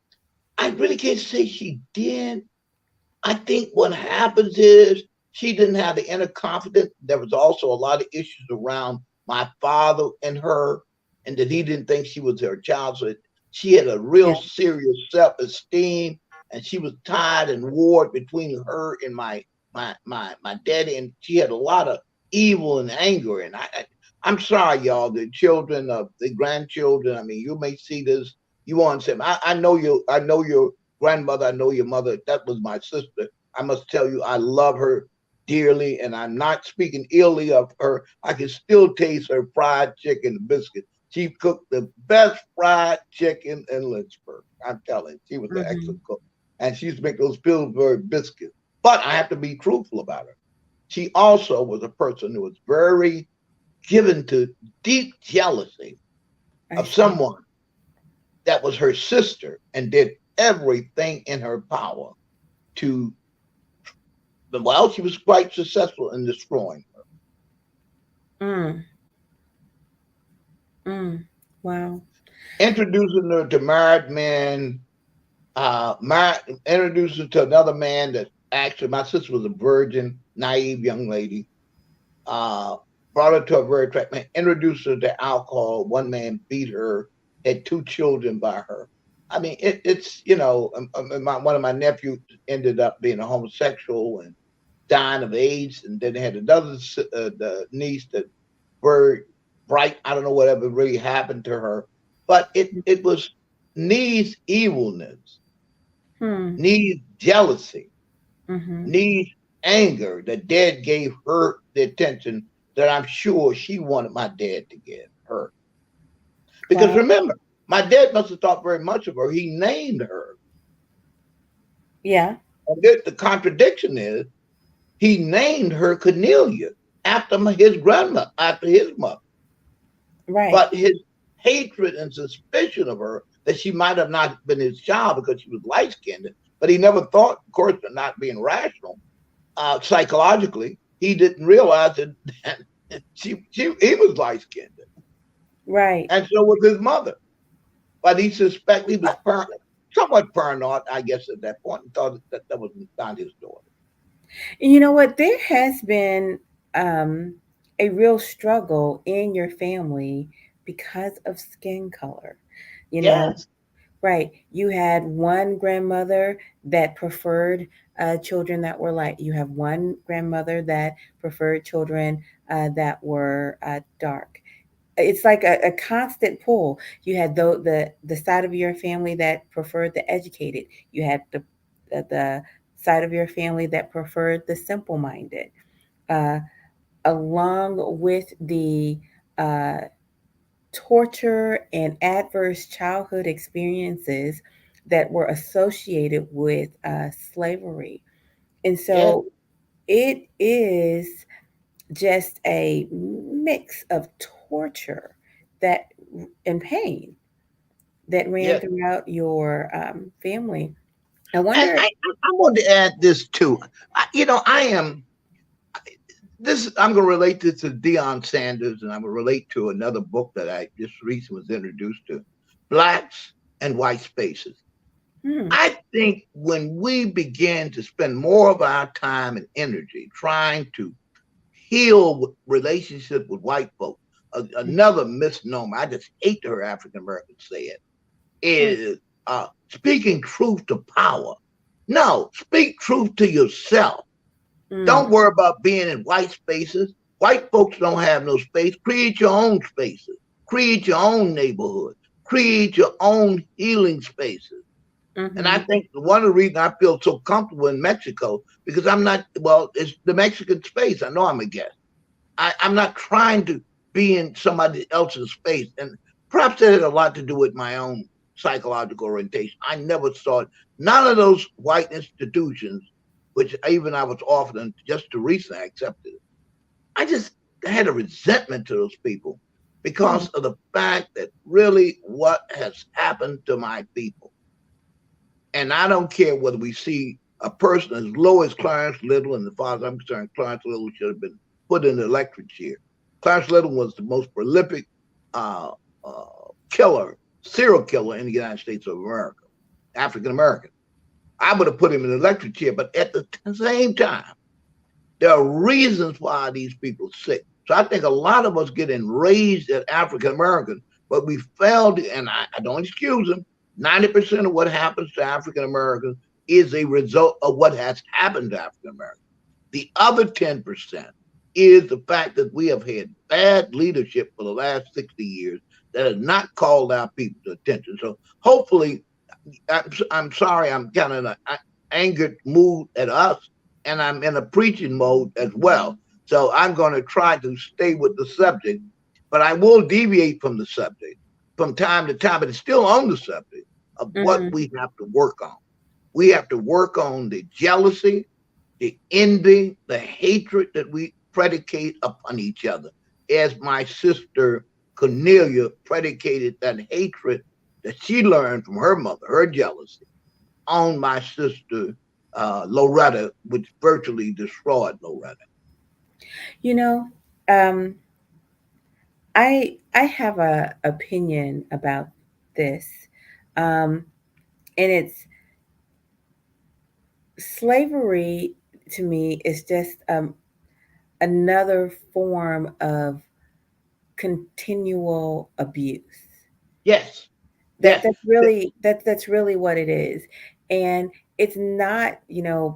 I really can't say she did. I think what happens is she didn't have the inner confidence. There was also a lot of issues around my father and her, and that he didn't think she was her child. So she had a real Yeah. serious self-esteem, and she was tied and warred between her and my daddy, and she had a lot of evil and anger. And I'm sorry, y'all, the children of the grandchildren. I mean, you may see this. You want to say, I know you. I know your grandmother. I know your mother. That was my sister. I must tell you, I love her dearly, and I'm not speaking illy of her. I can still taste her fried chicken and biscuit. She cooked the best fried chicken in Lynchburg. I'm telling you, she was an Mhm. excellent cook. And she used to make those Pillsbury biscuits. But I have to be truthful about her. She also was a person who was very given to deep jealousy I of see. someone that was her sister and did everything in her power to, well, she was quite successful in destroying her. Mm. Mm. Wow. Introducing her to married men, introduced her to another man that actually, my sister was a virgin, naive young lady. Uh, Brought her to a very attractive man, introduced her to alcohol. One man beat her, had two children by her. I mean, it's, you know, one of my nephews ended up being a homosexual and dying of AIDS, and then they had another the niece that very bright. I don't know whatever really happened to her, but it was needs evilness, Hmm. needs jealousy, Mhm. needs anger that dad gave her the attention that I'm sure she wanted my dad to give her. Because Wow. remember, my dad must have thought very much of her. He named her. Yeah. And the contradiction is he named her Cornelia after his grandma, after his mother. Right. But his hatred and suspicion of her that she might have not been his child because she was light skinned, but he never thought, of course, not being rational, psychologically, he didn't realize that he was light skinned, Right. and so was his mother. But he suspected he was somewhat paranoid, I guess, at that point, and thought that was not his daughter. You know what? There has been um, a real struggle in your family because of skin color. You know, Yes, Right. You had one grandmother that preferred children that were light. You have one grandmother that preferred children that were dark. It's like a constant pull. You had the side of your family that preferred the educated. You had the side of your family that preferred the simple-minded. Uh, Along with the uh, torture and adverse childhood experiences that were associated with slavery. And Yes, so it is just a mix of torture that and pain that ran yes. throughout your family. I And wonder. I want to add this too. I am this. I'm going to relate this to Deion Sanders, and I'm going to relate to another book that I just recently was introduced to, Blacks and White Spaces. Hmm, I think when we begin to spend more of our time and energy trying to heal relationship with white folks, another misnomer, I just hate to hear African Americans say it, hmm, is speaking truth to power. No, speak truth to yourself. hmm, Don't worry about being in white spaces. White folks don't have no space. Create your own spaces. Create your own neighborhood. Create your own healing spaces. And I mm-hmm, think one of the reasons I feel so comfortable in Mexico, because I'm not, well, it's the Mexican space. I know I'm a guest. I'm not trying to be in somebody else's space. And perhaps that had a lot to do with my own psychological orientation. I never saw it. None of those white institutions, which even I was offered just to recently accepted it. I just had a resentment to those people hmm, because of the fact that really what has happened to my people. And I don't care whether we see a person as low as Clarence Little, and as far as I'm concerned, Clarence Little should have been put in the electric chair. Clarence Little was the most prolific uh, uh, serial killer in the United States of America, African American. I would have put him in the electric chair, but at the same time, there are reasons why these people are sick. So I think a lot of us get enraged at African Americans, but we failed, and I don't excuse them. 90% of what happens to African Americans is a result of what has happened to African Americans. The other 10% is the fact that we have had bad leadership for the last 60 years that has not called our people to attention. So hopefully, I'm sorry, I'm kind of in an angered mood at us, and I'm in a preaching mode as well. So I'm going to try to stay with the subject, but I will deviate from the subject from time to time, but it's still on the subject of what mm-hmm. we have to work on. We have to work on the jealousy, the envy, the hatred that we predicate upon each other. As my sister Cornelia predicated that hatred that she learned from her mother, her jealousy, on my sister Loretta, which virtually destroyed Loretta. You know, um, I have a opinion about this, um, and it's slavery to me is just another form of continual abuse. Yes, That yes, that's really what it is. And it's not,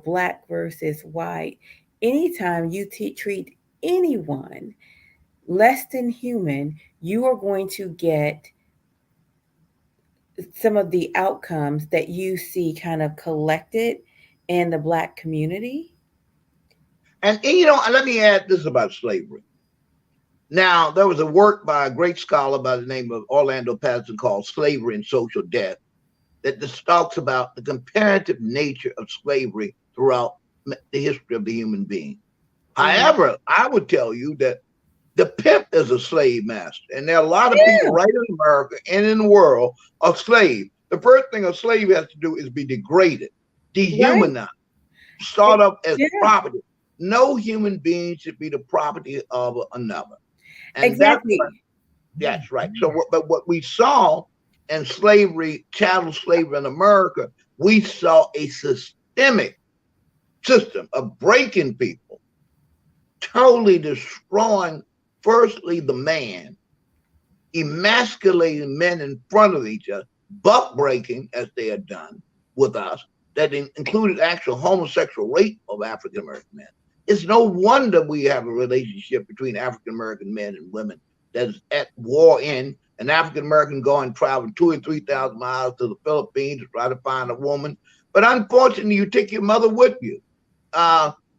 black versus white. Anytime you treat anyone less than human, you are going to get some of the outcomes that you see kind of collected in the black community. and let me add this about slavery. Now, there was a work by a great scholar by the name of Orlando Patterson called Slavery and Social Death that just talks about the comparative nature of slavery throughout the history of the human being. Mm-hmm. However, I would tell you that the pimp is a slave master, and there are a lot of people Yeah, right in America and in the world are slaves. The first thing a slave has to do is be degraded, right. dehumanized, start up as Yeah, property. No human being should be the property of another, and exactly. that's right. But what we saw in slavery, chattel slavery in America, we saw a systemic system of breaking people, totally destroying firstly the man, emasculating men in front of each other, buck breaking as they had done with us, that included actual homosexual rape of African American men. It's no wonder we have a relationship between African American men and women that is at war in. An African American going travel 2,000 or 3,000 miles to the Philippines to try to find a woman, but unfortunately, you take your mother with you.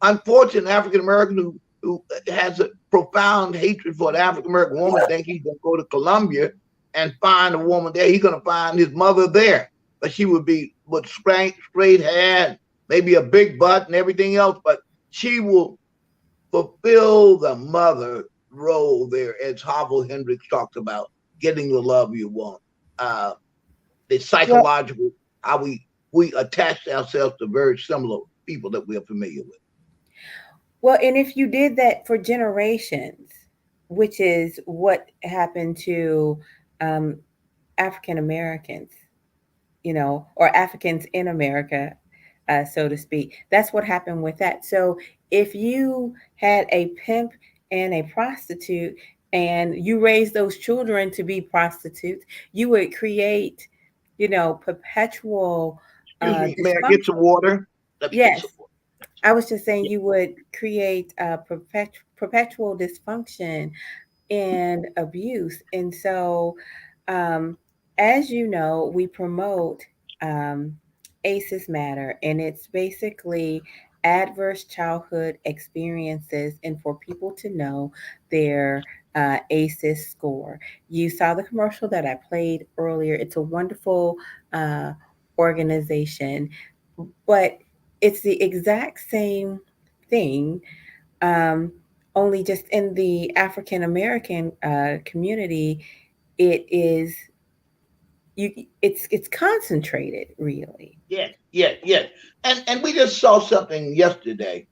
Unfortunately, African American who has a profound hatred for an African American woman think he's gonna go to Colombia and find a woman there. He's gonna find his mother there, but she would be with straight hair, maybe a big butt and everything else, but she will fulfill the mother role there, as Harville Hendricks talks about, getting the love you want. The psychological, how we attach ourselves to very similar people that we are familiar with. Well, and if you did that for generations, which is what happened to African Americans, or Africans in America, so to speak, that's what happened with that. So if you had a pimp and a prostitute and you raised those children to be prostitutes, you would create, perpetual Excuse me, may I get some water? Yes. I was just saying you would create perpetual dysfunction and abuse. And so, as you know, we promote ACEs Matter, and it's basically adverse childhood experiences and for people to know their ACEs score. You saw the commercial that I played earlier. It's a wonderful organization, but it's the exact same thing, only just in the African American community, it's concentrated, really. Yes. And we just saw something yesterday.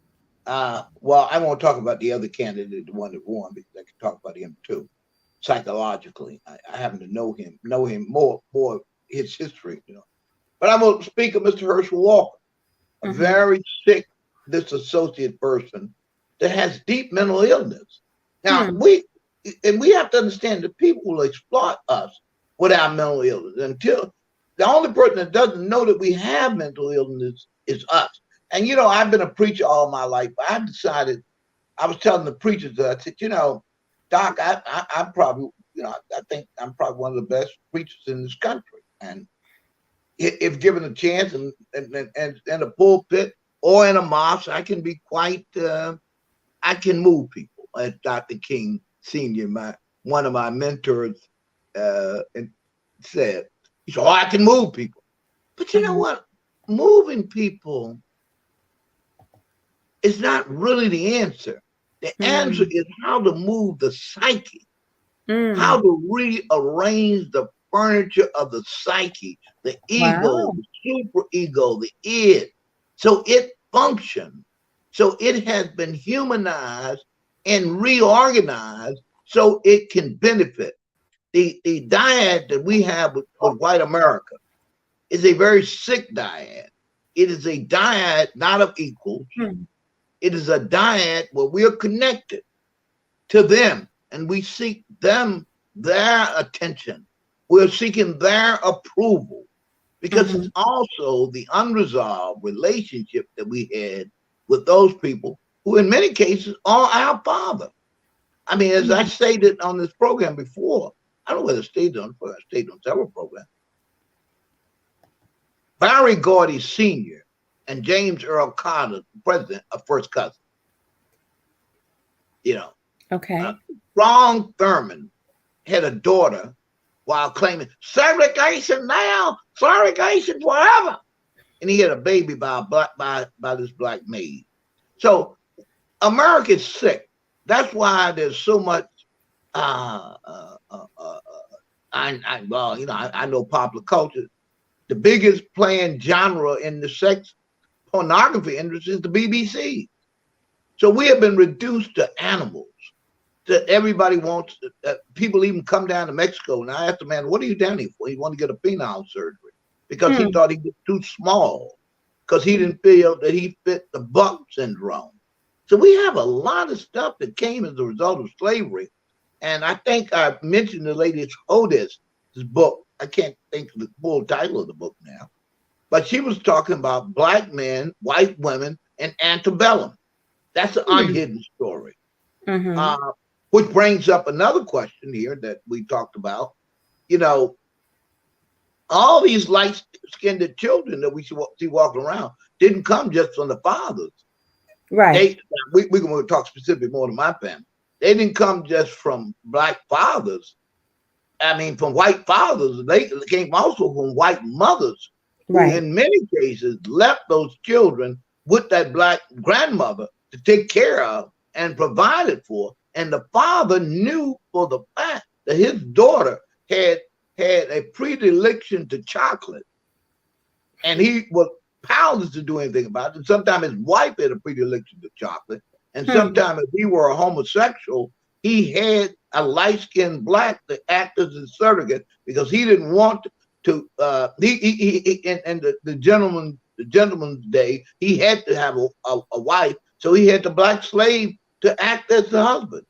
Well, I won't talk about the other candidate, the one that won, because I can talk about him too, psychologically. I happen to know him more his history, But I'm going to speak of Mr. Herschel Walker, a very sick, disassociate person that has deep mental illness. Now, we have to understand that people will exploit us with our mental illness until the only person that doesn't know that we have mental illness is us. And, I've been a preacher all my life. I decided, I was telling the preachers that I said, Doc, I'm probably, I think I'm probably one of the best preachers in this country. And if given a chance and in a pulpit or in a mosque, I can be quite, I can move people. As Dr. King Sr., one of my mentors, said, he said, I can move people. But you know what? Moving people is not really the answer. The answer is how to move the psyche, how to rearrange the furniture of the psyche, the ego, the super ego, the id, so it functions, so it has been humanized and reorganized so it can benefit. The dyad that we have with white America is a very sick dyad. It is a dyad not of equals. It is a dyad where we are connected to them and we seek them, their attention. We're seeking their approval because it's also the unresolved relationship that we had with those people who in many cases are our father. I mean, as I stated on this program before, I don't know whether I stayed on several programs. Barry Gordy Sr. and James Earl Carter, the president, are first cousins. Okay. Ron Thurman had a daughter while claiming segregation now, segregation forever. And he had a baby by this black maid. So America's sick. That's why there's so much I know popular culture. The biggest playing genre in the sex pornography industry is the BBC. So we have been reduced to animals. That everybody wants. People even come down to Mexico, and I asked the man, "What are you down here for?" He wanted to get a penile surgery because he thought he was too small, because he didn't feel that he fit the buck syndrome. So we have a lot of stuff that came as a result of slavery. And I think I mentioned the lady Otis's book, I can't think of the full title of the book now, but she was talking about black men, white women, and antebellum. That's an unhidden story. Which brings up another question here that we talked about. You know, all these light-skinned children that we see walking around didn't come just from the fathers. Right. We're going to talk specifically more to my family. They didn't come just from black fathers. I mean, from white fathers. They came also from white mothers, who in many cases left those children with that black grandmother to take care of and provided for. And the father knew for the fact that his daughter had a predilection to chocolate, and he was powerless to do anything about it. And sometimes his wife had a predilection to chocolate, and sometimes if he were a homosexual, he had a light-skinned black to act as a surrogate because he didn't want to. The gentleman's day, he had to have a wife, so he had the black slave to act as the husband.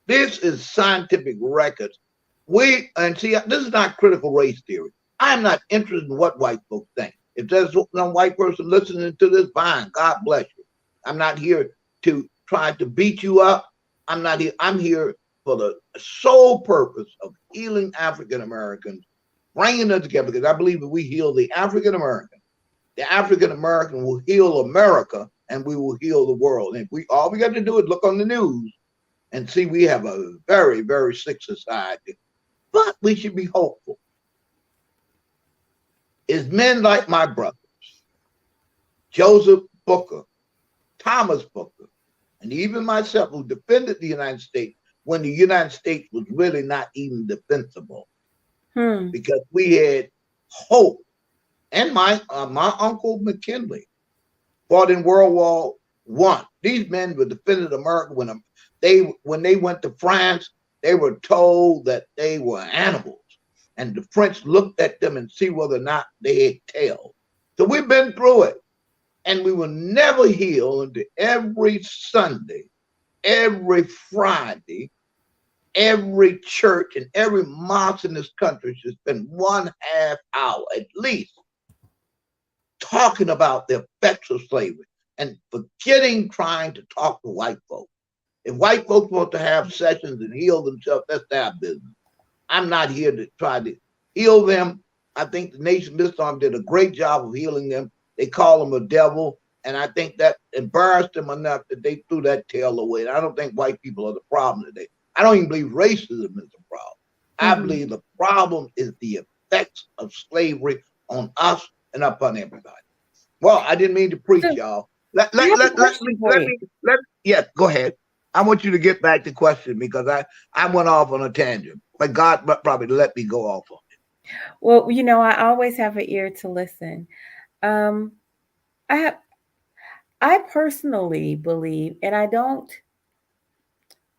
This is scientific records. This is not critical race theory. I'm not interested in what white folks think. If there's some white person listening to this, fine, God bless you. I'm not here to try to beat you up. I'm not here. I'm here for the sole purpose of healing African Americans, bringing them together, because I believe if we heal the African American will heal America, and we will heal the world. And all we got to do is look on the news and see we have a very, very sick society. But we should be hopeful. It's men like my brothers, Joseph Booker, Thomas Booker, and even myself, who defended the United States when the United States was really not even defensible, because we had hope. And my uncle McKinley fought in World War I. These men were defending America when they went to France. They were told that they were animals, and the French looked at them and see whether or not they had tails. So we've been through it, and we will never heal until every Sunday, every Friday, every church and every mosque in this country should spend 1/2 hour at least talking about the effects of slavery and forgetting trying to talk to white folks. If white folks want to have sessions and heal themselves, that's their business. I'm not here to try to heal them. I think the Nation of Islam did a great job of healing them. They call them a devil, and I think that embarrassed them enough that they threw that tail away. And I don't think white people are the problem today. I don't even believe racism is the problem. I believe the problem is the effects of slavery on us and upon everybody. Well, I didn't mean to preach, y'all. Let me, go ahead. I want you to get back to the question because I went off on a tangent, but God probably let me go off on it. Well, I always have an ear to listen. I personally believe, and I don't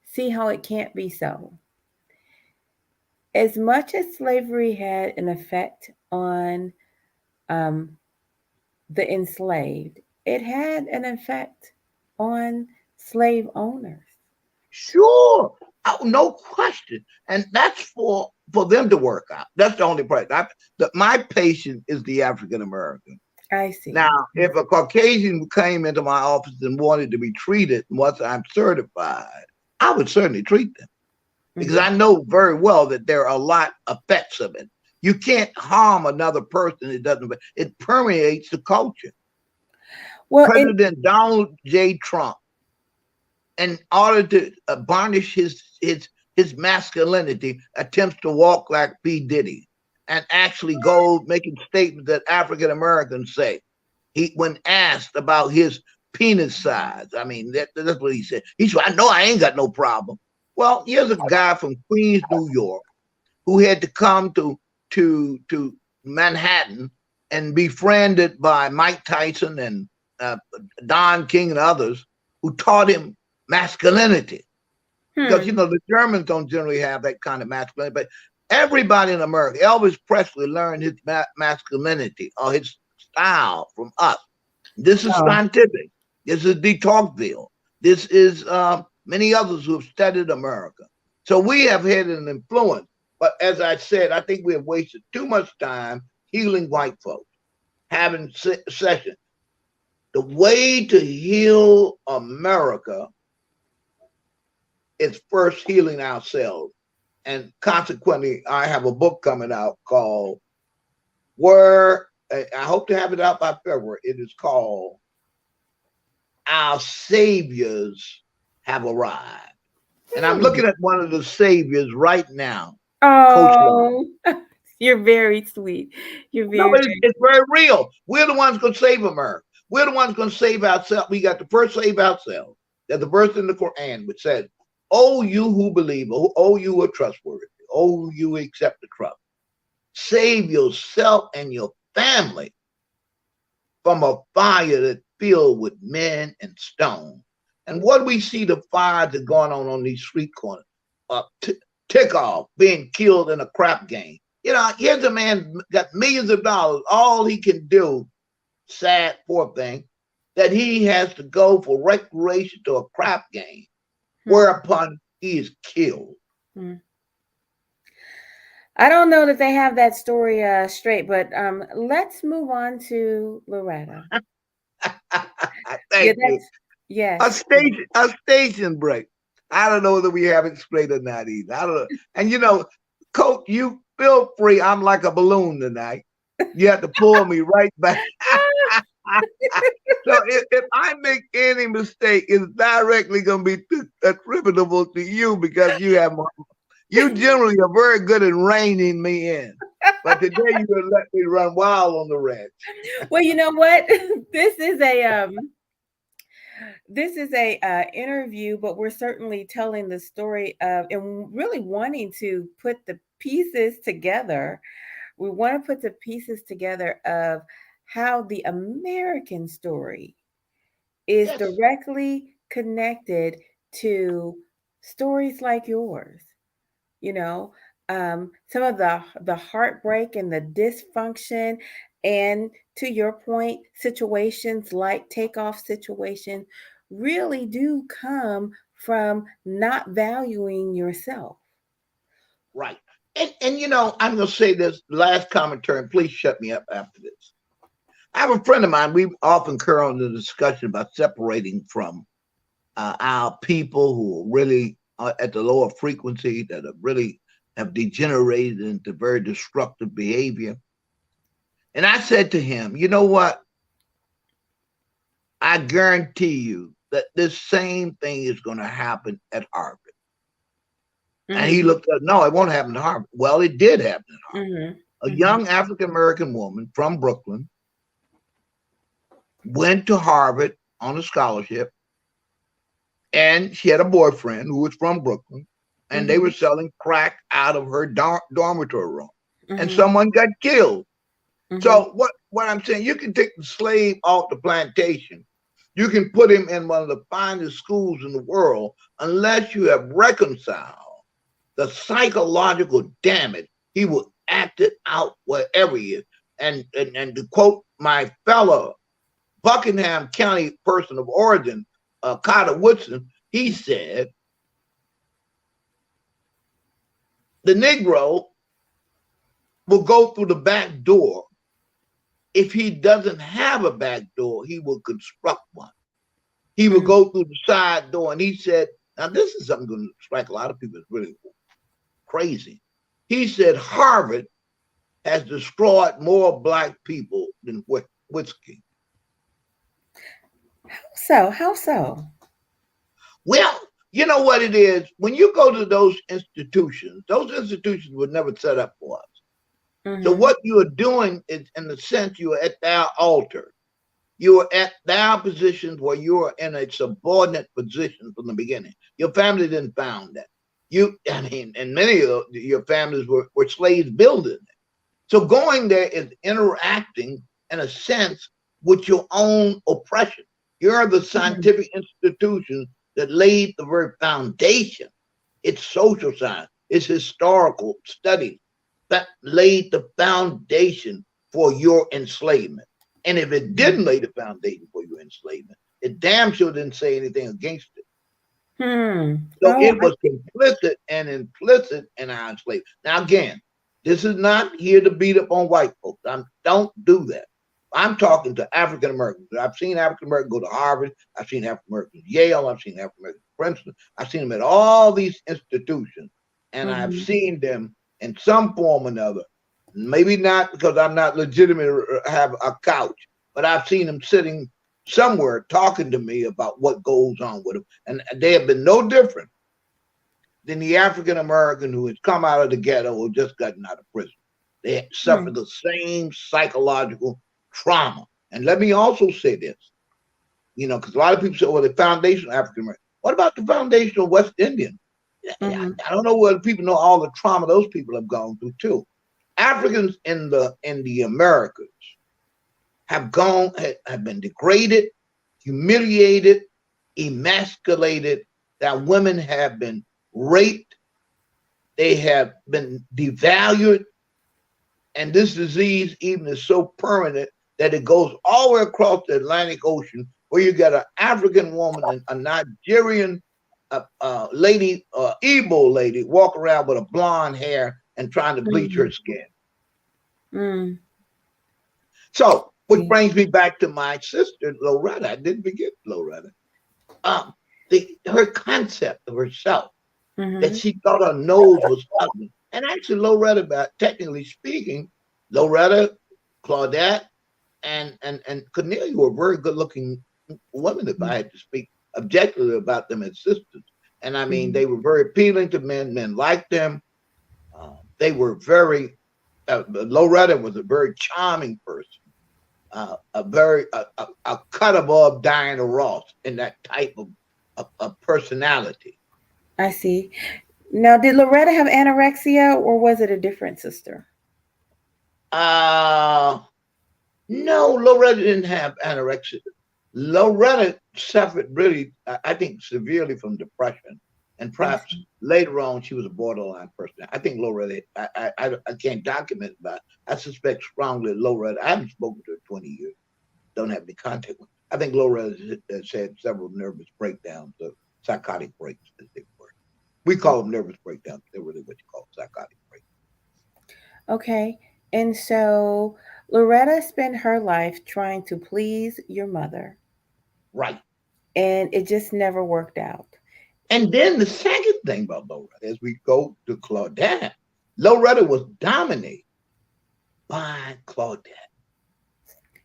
see how it can't be so. As much as slavery had an effect on the enslaved, it had an effect on slave owners. Sure, no question, and that's for them to work out. That's the only part. My patient is the African American. I see. Now, if a Caucasian came into my office and wanted to be treated once I'm certified, I would certainly treat them because I know very well that there are a lot of effects of it. You can't harm another person. It permeates the culture. Well, President Donald J. Trump, in order to varnish his masculinity, attempts to walk like P. Diddy and actually go making statements that African Americans say. When asked about his penis size, I mean, that's what he said. He said, I know I ain't got no problem. Well, here's a guy from Queens, New York, who had to come to Manhattan and be befriended by Mike Tyson and Don King and others who taught him masculinity. Because, the Germans don't generally have that kind of masculinity, but everybody in America, Elvis Presley learned his masculinity or his style from us. This is scientific. This is de Tocqueville. This is many others who have studied America. So we have had an influence. But as I said, I think we have wasted too much time healing white folks, having sessions. The way to heal America is first healing ourselves. And consequently, I have a book coming out called I hope to have it out by February. It is called Our Saviors Have Arrived. And I'm looking at one of the saviors right now. Oh, you're very sweet. You're very, no, it's very real. We're the ones going to save America. We're the ones going to save ourselves. We got to first save ourselves. There's a verse in the Quran which says, "Oh, you who believe, oh, you are trustworthy, oh, you accept the trust. Save yourself and your family from a fire that's filled with men and stone." And what we see, the fires that are going on these street corners, Tick-Off being killed in a crap game. You know, here's a man got millions of dollars. All he can do, sad, poor thing, that he has to go for recreation to a crap game, whereupon he is killed. I don't know that they have that story straight, but let's move on to Loretta. Thank you. Yes. A station break. I don't know whether we have it straight or not either. I don't know. And you know, Coach, you feel free. I'm like a balloon tonight. You have to pull me right back. So if I make any mistake, it's directly going to be attributable to you because you have more. You generally are very good at reining me in, but today you're going to let me run wild on the ranch. Well, you know what? This is a interview, but we're certainly telling the story of, and really wanting to put the pieces together. We want to put the pieces together of how the American story is directly connected to stories like yours. You know, some of the heartbreak and the dysfunction, and to your point, situations like Takeoff situation really do come from not valuing yourself. Right. And you know, I'm going to say this last commentary, and please shut me up after this. I have a friend of mine. We often occur on the discussion about separating from our people who are really at the lower frequency, that have degenerated into very destructive behavior. And I said to him, you know what? I guarantee you that this same thing is going to happen at Harvard. Mm-hmm. And he looked up, no, it won't happen at Harvard. Well, it did happen at Harvard. Mm-hmm. A young African-American woman from Brooklyn went to Harvard on a scholarship, and she had a boyfriend who was from Brooklyn, and they were selling crack out of her dormitory room, and someone got killed. So what I'm saying, you can take the slave off the plantation, you can put him in one of the finest schools in the world, unless you have reconciled the psychological damage he will act it out wherever he is. And to quote my fellow Buckingham County person of origin, Carter Woodson, he said, the Negro will go through the back door. If he doesn't have a back door, he will construct one. He will go through the side door. And he said, now this is something going to strike a lot of people as really crazy. He said, Harvard has destroyed more black people than whiskey. How so? Well, you know what it is? When you go to those institutions were never set up for us. So what you are doing is, in the sense, you are at their altar. You are at their positions where you are in a subordinate position from the beginning. Your family didn't found that. And many of your families were slaves building it. So going there is interacting, in a sense, with your own oppression. You're the scientific institution that laid the very foundation. It's social science, it's historical studies that laid the foundation for your enslavement. And if it didn't lay the foundation for your enslavement, it damn sure didn't say anything against it. So Oh, it was complicit and implicit in our enslavement. Now, again, this is not here to beat up on white folks. Don't do that. I'm talking to African Americans. I've seen African Americans go to Harvard. I've seen African Americans at Yale. I've seen African Americans at Princeton. I've seen them at all these institutions, and I've seen them in some form or another. Maybe not because I'm not legitimate or have a couch, but I've seen them sitting somewhere talking to me about what goes on with them, and they have been no different than the African American who has come out of the ghetto or just gotten out of prison. They suffer the same psychological trauma. And let me also say this, because a lot of people say, well, the foundational African American. What about the foundational West Indian? I don't know whether people know all the trauma those people have gone through too. Africans in the Americas have been degraded, humiliated, emasculated. That women have been raped, they have been devalued, and this disease even is so permanent that it goes all the way across the Atlantic Ocean, where you got an African woman and a Nigerian lady, Igbo lady, walk around with a blonde hair and trying to bleach her skin. So, which brings me back to my sister, Loretta. I didn't forget Loretta. Her concept of herself, that she thought her nose was ugly. And actually, Loretta, technically speaking, Loretta, Claudette, and Cornelia were very good-looking women, if I had to speak objectively about them as sisters. And I mean, they were very appealing to men. Men liked them. They were very, Loretta was a very charming person, a cut above Diana Ross in that type of personality. I see. Now, did Loretta have anorexia, or was it a different sister? No, Loretta didn't have anorexia. Loretta suffered really, I think, severely from depression, and perhaps later on she was a borderline person. I think Loretta, I can't document it, but I suspect strongly Loretta. I haven't spoken to her in 20 years. Don't have any contact with her. I think Loretta has had several nervous breakdowns, psychotic breaks, as they were. We call them nervous breakdowns. They're really what you call psychotic breaks. Okay. And so Loretta spent her life trying to please your mother. Right. And it just never worked out. And then the second thing about Loretta, as we go to Claudette, Loretta was dominated by Claudette.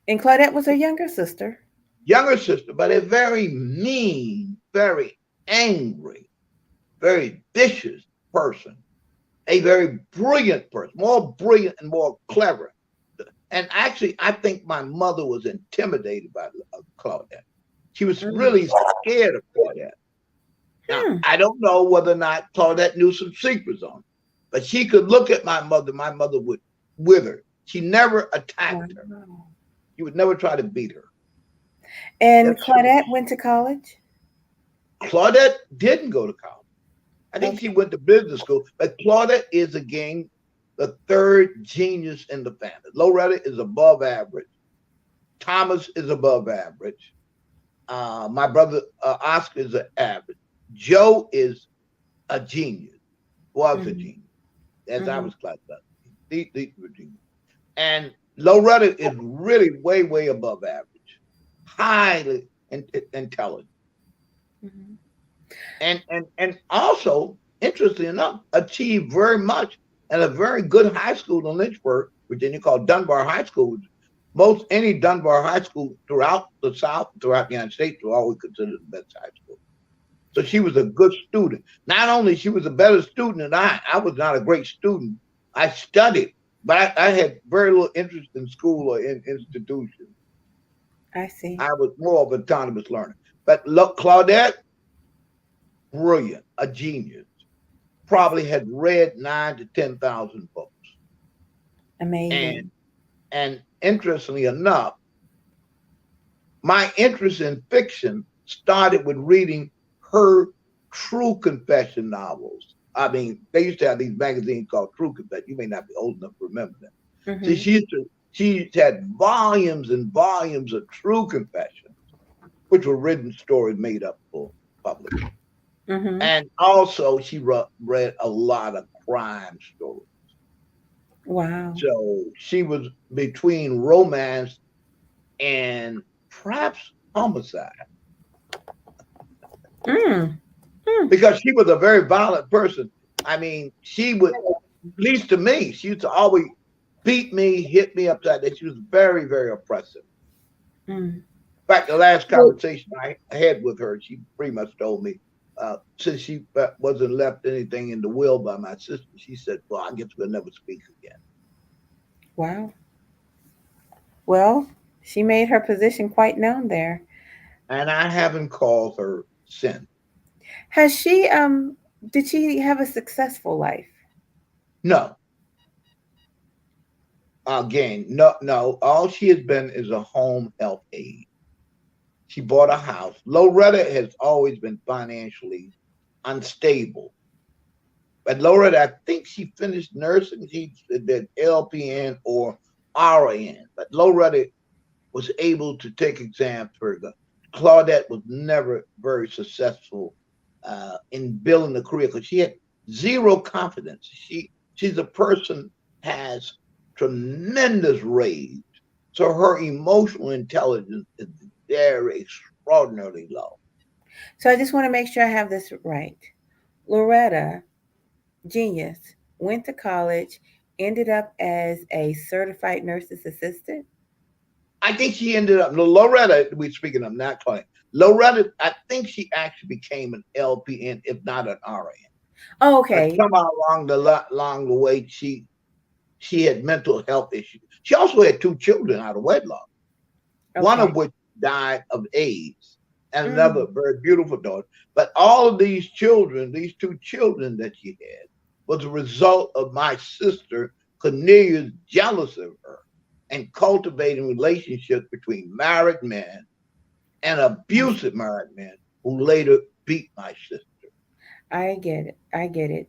And Claudette was her younger sister. Younger sister, but a very mean, very angry, very vicious person, a very brilliant person, more brilliant and more clever. And actually, I think my mother was intimidated by Claudette. She was really scared of Claudette. Now, I don't know whether or not Claudette knew some secrets on it, but she could look at my mother would wither. She never attacked her. She would never try to beat her. And Claudette went to college? Claudette didn't go to college. I think she went to business school, but Claudette is, again, the third genius in the family. Loretta is above average. Thomas is above average. My brother Oscar is an average. Joe is a genius, was a genius, as I was classified. These were genius. And Loretta is really way, way above average, highly intelligent. And also, interestingly enough, achieved very much at a very good high school in Lynchburg, Virginia, called Dunbar High School. Most any Dunbar High School throughout the South, throughout the United States, were always considered the best high school. So she was a good student. Not only she was a better student than I was not a great student. I studied, but I had very little interest in school or in institutions. I see. I was more of an autonomous learner. But Claudette, brilliant, a genius, probably had read 9,000 to 10,000 books. Amazing. And interestingly enough, my interest in fiction started with reading her true confession novels. I mean, they used to have these magazines called True Confession. You may not be old enough to remember them. See, she had volumes and volumes of true confessions, which were written stories made up for public. Mm-hmm. And also, she read a lot of crime stories. Wow. So she was between romance and perhaps homicide Mm. Mm. because she was a very violent person. I mean, she would, at least to me, she used to always beat me, hit me upside the head. She was very, very oppressive. Mm. In fact, the last Well, conversation I had with her, she pretty much told me, since she wasn't left anything in the will by my sister, she said, "Well, I guess we'll never speak again." wow. Well, she made her position quite known there. And I haven't called her since. Has she did she have a successful life? No, again, no, no. All she has been is a home health aide. She bought a house. Loretta has always been financially unstable. But Loretta, I think she finished nursing. She did LPN or RN. But Loretta was able to take exams for her. Claudette was never very successful in building a career because she had zero confidence. She's a person has tremendous rage, so her emotional intelligence is very extraordinarily low. So I just want to make sure I have this right. Loretta, genius, went to college, ended up as a certified nurse's assistant. I think she ended up, no, Loretta, we're speaking of, not Claudette. Loretta, I think she actually became an LPN, if not an RN. Oh, But okay. somehow along the way, she had mental health issues. She also had two children out of wedlock, one Okay. of which died of AIDS, and another Mm. very beautiful daughter. But all of these children, these two children that she had, was a result of my sister Cornelia's jealousy of her and cultivating relationships between married men and abusive married men who later beat my sister. I get it. I get it.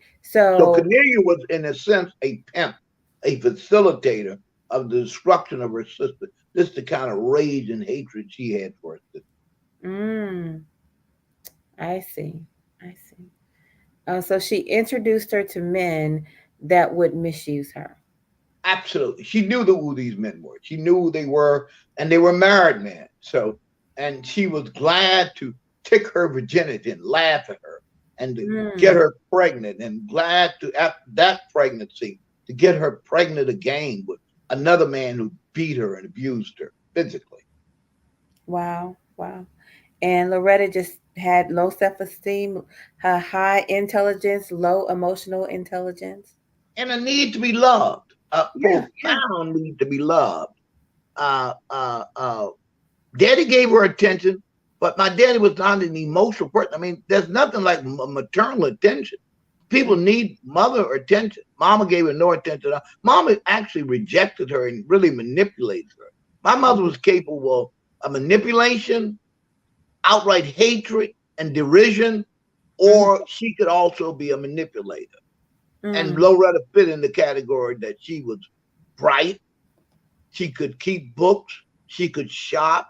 So So, Cornelia was, in a sense, a pimp, a facilitator of the destruction of her sister. This is the kind of rage and hatred she had for her sister. mm, I see. I see. So she introduced her to men that would misuse her. Absolutely. She knew who these men were. She knew who they were, and they were married men. So, and she was glad to take her virginity and laugh at her and to get Mm. her pregnant, and glad to, after that pregnancy, to get her pregnant again with another man who beat her and abused her physically. Wow. Wow. And Loretta just had low self esteem, high intelligence, low emotional intelligence. And a need to be loved, a Yeah. Yeah. profound need to be loved. Uh, uh, uh, Daddy gave her attention, but my daddy was not an emotional person. I mean, there's nothing like maternal attention. People need mother attention. Mama gave her no attention. Mama actually rejected her and really manipulated her. My mother was capable of manipulation, outright hatred, and derision, or Mm-hmm. she could also be a manipulator. And Mm. Loretta fit in the category that she was bright, she could keep books, she could shop,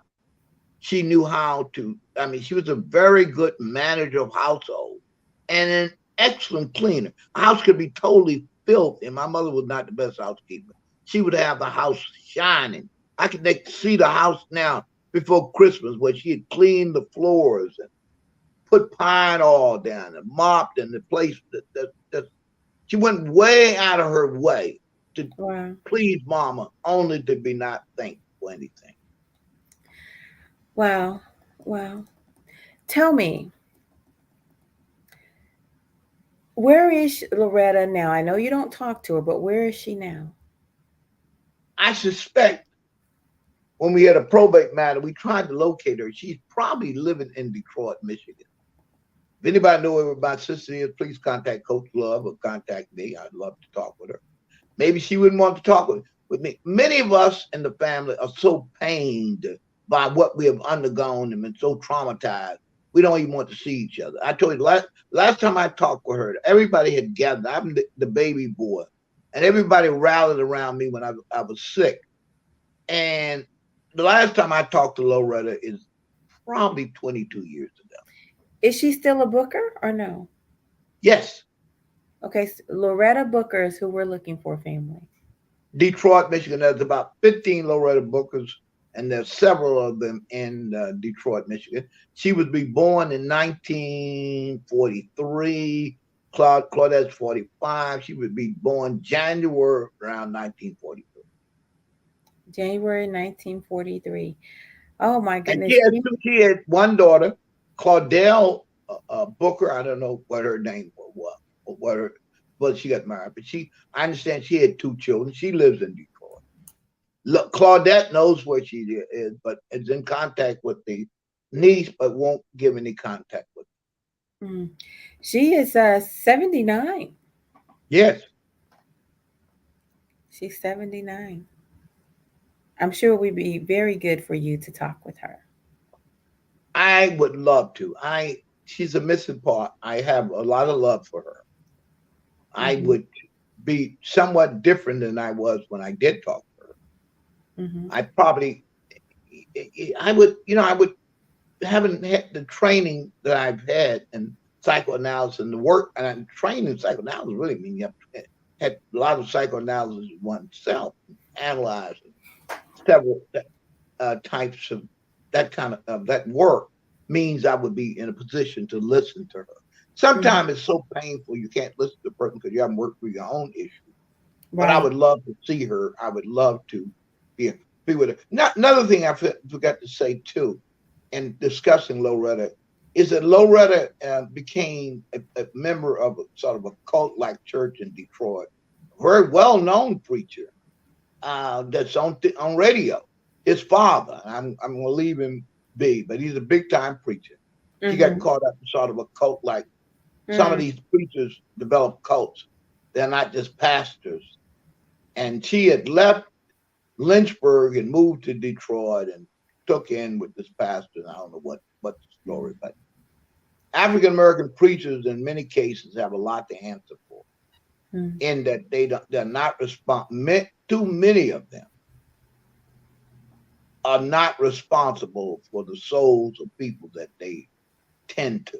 she knew how to, I mean, she was a very good manager of household and an excellent cleaner. A house could be totally filthy, and my mother was not the best housekeeper. She would have the house shining. I can see the house now before Christmas where she had cleaned the floors and put pine oil down and mopped in the place that she went way out of her way to Wow. please mama, only to be not thanked for anything. Wow. Wow. Tell me, where is Loretta now? I know you don't talk to her, but where is she now? I suspect when we had a probate matter, we tried to locate her. She's probably living in Detroit, Michigan. If anybody know where my sister is, please contact Coach Love or contact me. I'd love to talk with her. Maybe she wouldn't want to talk with me. Many of us in the family are so pained by what we have undergone and been so traumatized, we don't even want to see each other. I told you last time I talked with her, everybody had gathered. I'm the baby boy, and everybody rallied around me when I was sick. And the last time I talked to Loretta is probably 22 years ago. Is she still a Booker or no? Yes, Okay, Loretta Bookers, who we're looking for, family. Detroit, Michigan. There's about 15 Loretta Bookers, and there's several of them in Detroit, Michigan. She was born in 1943. Claudette's 45. She would be born January around 1943. January 1943. Oh my And goodness. she had one daughter, Claudette Booker. I don't know what her name was, or but she got married. But I understand she had 2 children. She lives in Detroit. Look, Claudette knows where she is, but is in contact with the niece, but won't give any contact with her. Mm. She is 79. Yes. She's 79. I'm sure we'd be very good for you to talk with her. I would love to. She's a missing part. I have a lot of love for her. I would be somewhat different than I was when I did talk to her. I probably, I would, haven't had the training that I've had in psychoanalysis and the work, and training in psychoanalysis really means you have had a lot of psychoanalysis oneself, analyzing several types of that kind of that work means I would be in a position to listen to her. Sometimes it's so painful you can't listen to the person because you haven't worked through your own issue. Right. But I would love to see her. I would love to be with her. Another thing I forgot to say too, in discussing Loretta, is that Loretta became a member of a sort of a cult-like church in Detroit. A very well-known preacher that's on radio. His father, I'm going to leave him be, but he's a big-time preacher. He got caught up in sort of a cult-like. Some of these preachers develop cults. They're not just pastors. And she had left Lynchburg and moved to Detroit and took in with this pastor. And I don't know what the story, but African-American preachers in many cases have a lot to answer for. In that they're not too many of them are not responsible for the souls of people that they tend to,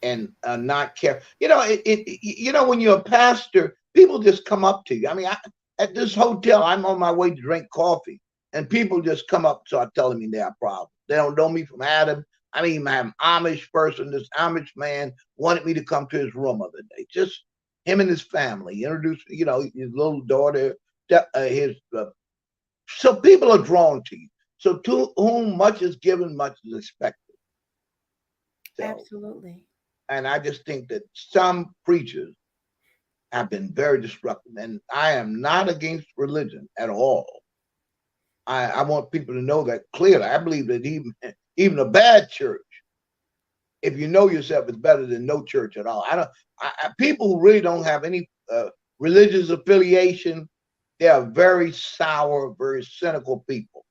and not care. When you're a pastor, people just come up to you. I mean, at this hotel, I'm on my way to drink coffee, and people just come up and start telling me they have problems. They don't know me from Adam. I mean, I'm Amish person. This Amish man wanted me to come to his room the other day. Just him and his family. Introduced, his little daughter, so people are drawn to you. So to whom much is given, much is expected. So, absolutely. And I just think that some preachers have been very destructive. And I am not against religion at all. I want people to know that clearly. I believe that even a bad church, if you know yourself, is better than no church at all. People who really don't have any religious affiliation, they are very sour, very cynical people.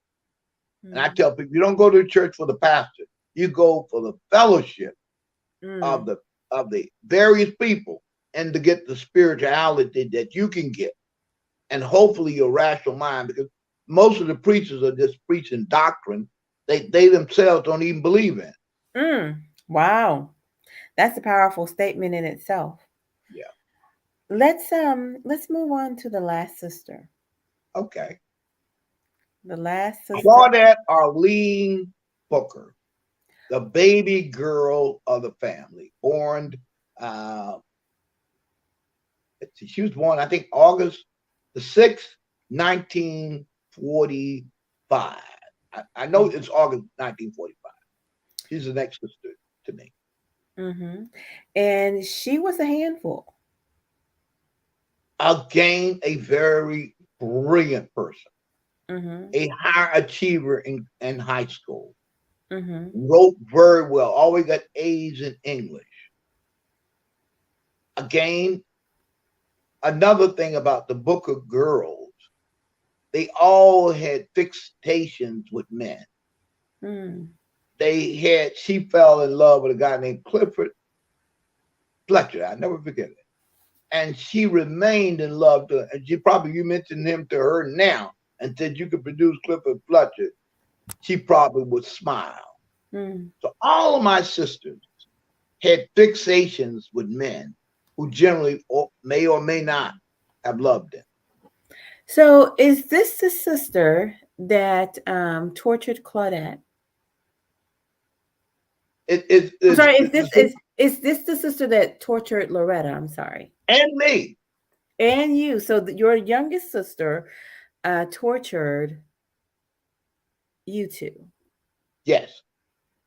And I tell people, you don't go to church for the pastor. You go for the fellowship of the various people and to get the spirituality that you can get. And hopefully your rational mind, because most of the preachers are just preaching doctrine they themselves don't even believe in. Wow. That's a powerful statement in itself. Yeah. Let's move on to the last sister. Okay. The last sister. Claudette Arlene Booker, the baby girl of the family, born. She was born, I think, August the 6th, 1945. I know it's August 1945. She's the next sister to me. And she was a handful. Again, a very brilliant person. A high achiever in high school. Wrote very well, always got A's in English. Again, another thing about the Booker girls, they all had fixations with men. She fell in love with a guy named Clifford Fletcher. I never forget it. And she remained in love to, and you mentioned him to her now and said you could produce Clifford Fletcher, she probably would smile. So all of my sisters had fixations with men who generally may or may not have loved them. So is this the sister that tortured Claudette? I'm sorry, is this the sister that tortured Loretta? I'm sorry. And me. And you. So your youngest sister tortured you two. Yes.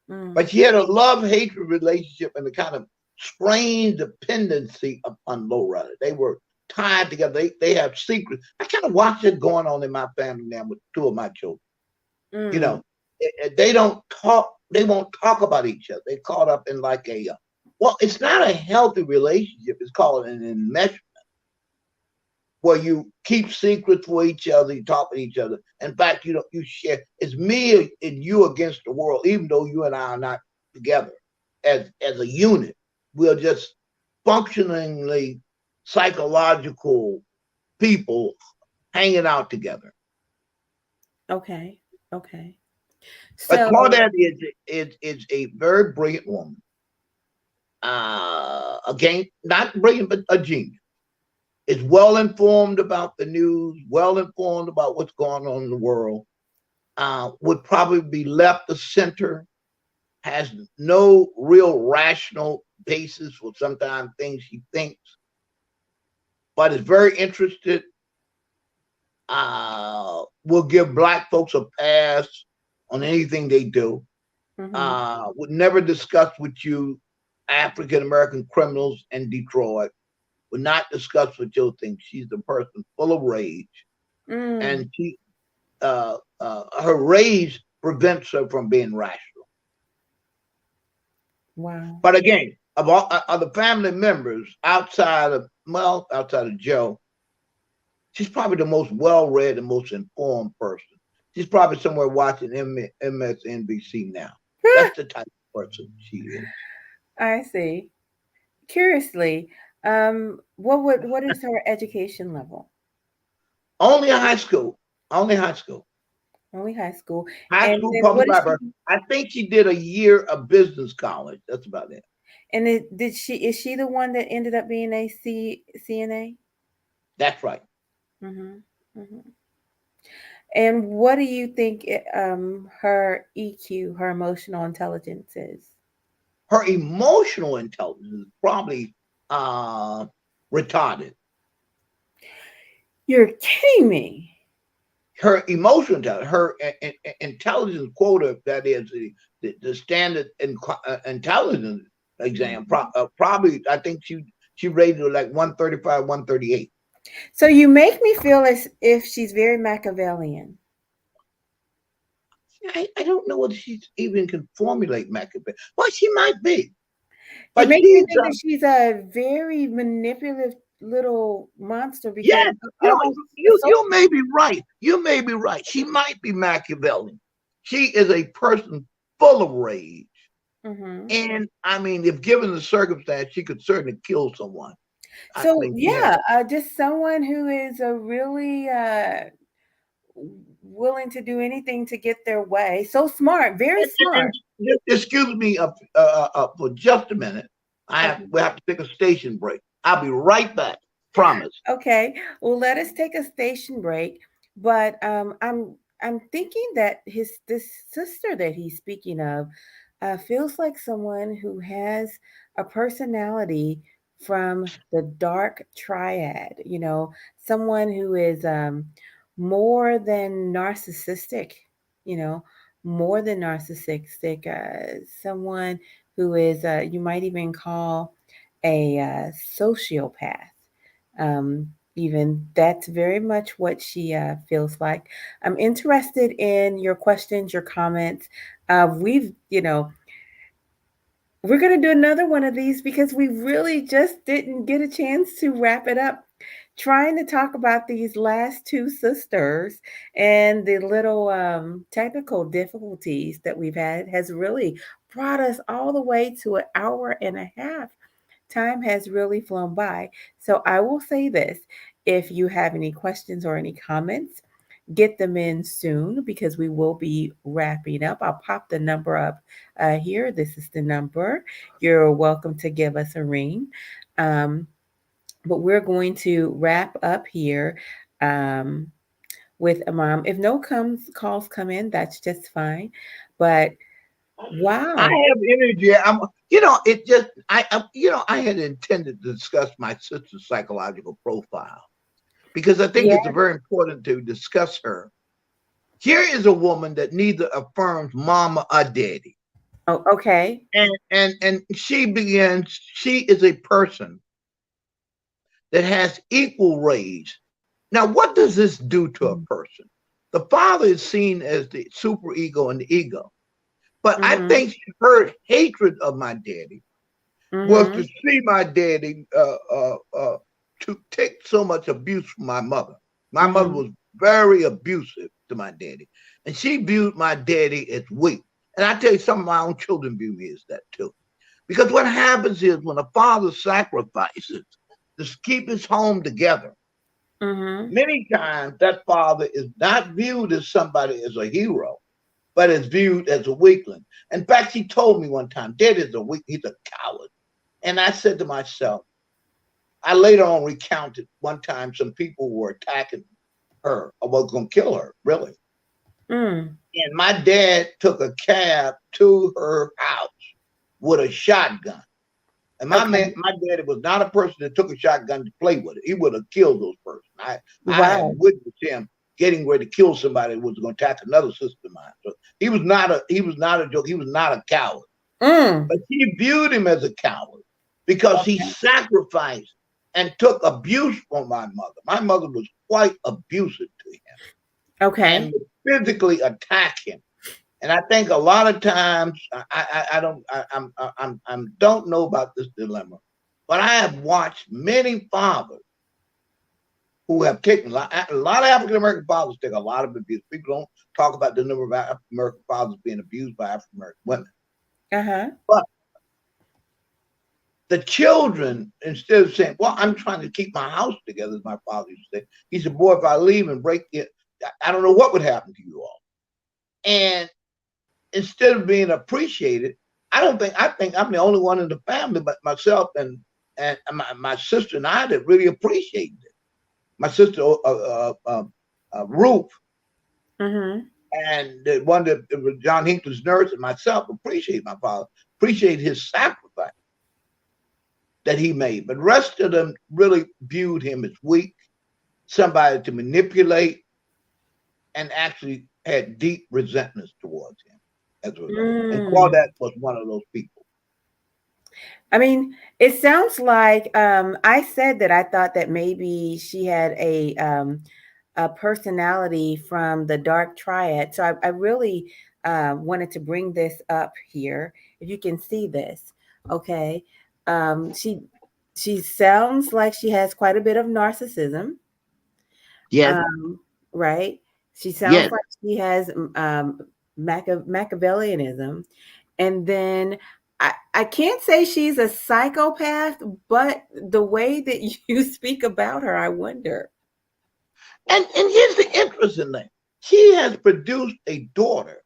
But she had a love-hatred relationship and a kind of strange dependency upon Loretta. They were tied together. They have secrets. I kind of watch it going on in my family now with two of my children. You know, they don't talk. They won't talk about each other. They caught up in like a, well, it's not a healthy relationship. It's called an enmeshment, where you keep secrets for each other, you talk to each other. In fact, you share. It's me and you against the world, even though you and I are not together as a unit. We're just functionally psychological people hanging out together. Okay. But So Claudette is a very brilliant woman. Again, not brilliant, but a genius. Is well informed about the news, well informed about what's going on in the world, would probably be left of center, has no real rational basis for sometimes things she thinks, but is very interested, will give Black folks a pass on anything they do, would never discuss with you African-American criminals in Detroit, would not discuss with you things. She's a person full of rage, and she, her rage prevents her from being rational. Wow. But again, of all the family members outside of Joe, she's probably the most well-read and most informed person. She's probably somewhere watching MSNBC now. That's the type of person she is. I see. Curiously, what is her education level? Only high school. Only high school. Only high school. High school public library. I think she did a year of business college. That's about it. And is she the one that ended up being a CNA? That's right. And what do you think her EQ, her emotional intelligence is? Her emotional intelligence is probably retarded. You're kidding me. Her emotional intelligence, her intelligence quota, that is the standard intelligence exam, probably, I think she rated her like 135, 138. So you make me feel as if she's very Machiavellian. I don't know whether she even can formulate Machiavelli. Well, she might be. It makes me think that she's a very manipulative little monster. Because you may be right. You may be right. She might be Machiavellian. She is a person full of rage. And I mean, if given the circumstance, she could certainly kill someone. So just someone who is a really willing to do anything to get their way. So smart, very smart. And excuse me for just a minute. We have to take a station break. I'll be right back. Promise. Okay. Well, let us take a station break. But I'm thinking that this sister that he's speaking of feels like someone who has a personality from the dark triad. Someone who is more than narcissistic. More than narcissistic. Someone who is you might even call a sociopath. Even that's very much what she feels like. I'm interested in your questions, your comments. We're going to do another one of these because we really just didn't get a chance to wrap it up trying to talk about these last two sisters, and the little technical difficulties that we've had has really brought us all the way to an hour and a half. Time has really flown by. So I will say this: if you have any questions or any comments, get them in soon because we will be wrapping up. I'll pop the number up here. This is the number. You're welcome to give us a ring. Um, but we're going to wrap up here um, with Imam. If no calls come in, that's just fine. But I wow. have energy. It just, I had intended to discuss my sister's psychological profile because I think Yeah. it's very important to discuss her. Here is a woman that neither affirms mama or daddy. Oh, okay. And she is a person that has equal rage. Now, what does this do to a person? The father is seen as the super ego and the ego. But I Mm-hmm. think her hatred of my daddy was Mm-hmm. to see my daddy to take so much abuse from my mother. My mother Mm-hmm. was very abusive to my daddy, and she viewed my daddy as weak. And I tell you, some of my own children view me as that too. Because what happens is when a father sacrifices to keep his home together, Mm-hmm. many times that father is not viewed as somebody as a hero, but is viewed as a weakling. In fact, she told me one time, Dad is he's a coward. And I said to myself, I later on recounted one time some people were attacking her or was going to kill her, really. Mm. And my dad took a cab to her house with a shotgun. And my daddy was not a person that took a shotgun to play with it. He would have killed those persons. I have Wow. witnessed him getting ready to kill somebody who was going to attack another sister of mine. So he was not a joke. He was not a coward. Mm. But she viewed him as a coward because he sacrificed and took abuse from my mother. My mother was quite abusive to him Okay. and would physically attack him. And I think a lot of times I don't know about this dilemma, but I have watched many fathers who have taken a lot of African American fathers take a lot of abuse. People don't talk about the number of African American fathers being abused by African American women. Uh-huh. But the children, instead of saying, well, I'm trying to keep my house together, as my father used to say, he said, boy, if I leave and break it, I don't know what would happen to you all. And instead of being appreciated, I think I'm the only one in the family, but myself and my sister and I that really appreciated it. My sister, Ruth, Mm-hmm. and the one that was John Hinckley's nurse, and myself appreciate my father, appreciate his sacrifice that he made. But the rest of them really viewed him as weak, somebody to manipulate, and actually had deep resentments towards him as a result. And Claudette was one of those people. I mean, it sounds like I said that I thought that maybe she had a personality from the dark triad. So I really wanted to bring this up here. If you can see this, okay. She sounds like she has quite a bit of narcissism. Yes. Right. She sounds Yes. like she has Machiavellianism. And then I can't say she's a psychopath, but the way that you speak about her, I wonder. And here's the interesting thing. She has produced a daughter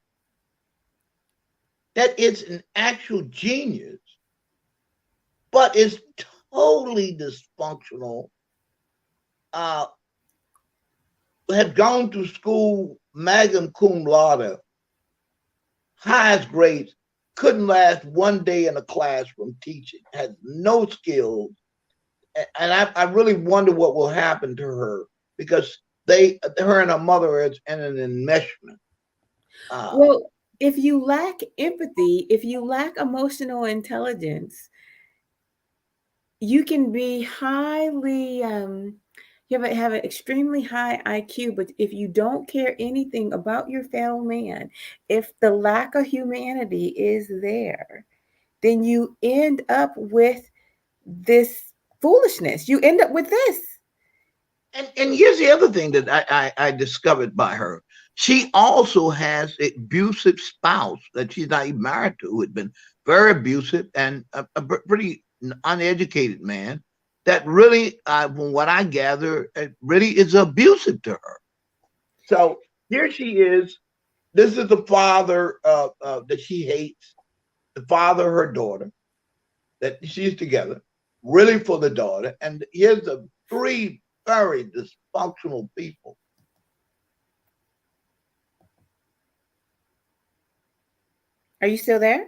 that is an actual genius, but is totally dysfunctional. Had gone to school magna cum laude, highest grades, couldn't last one day in a classroom teaching, has no skills. And I really wonder what will happen to her because her and her mother are in an enmeshment. Well, if you lack empathy, if you lack emotional intelligence, you can be highly you have an extremely high IQ, but if you don't care anything about your fellow man, if the lack of humanity is there, then you end up with this foolishness. You end up with this. And here's the other thing that I discovered by her. She also has an abusive spouse that she's not even married to, who had been very abusive and a pretty uneducated man that really, from what I gather, really is abusive to her. So here she is. This is the father that she hates, the father of her daughter, that she's together, really for the daughter. And here's the three very dysfunctional people. Are you still there?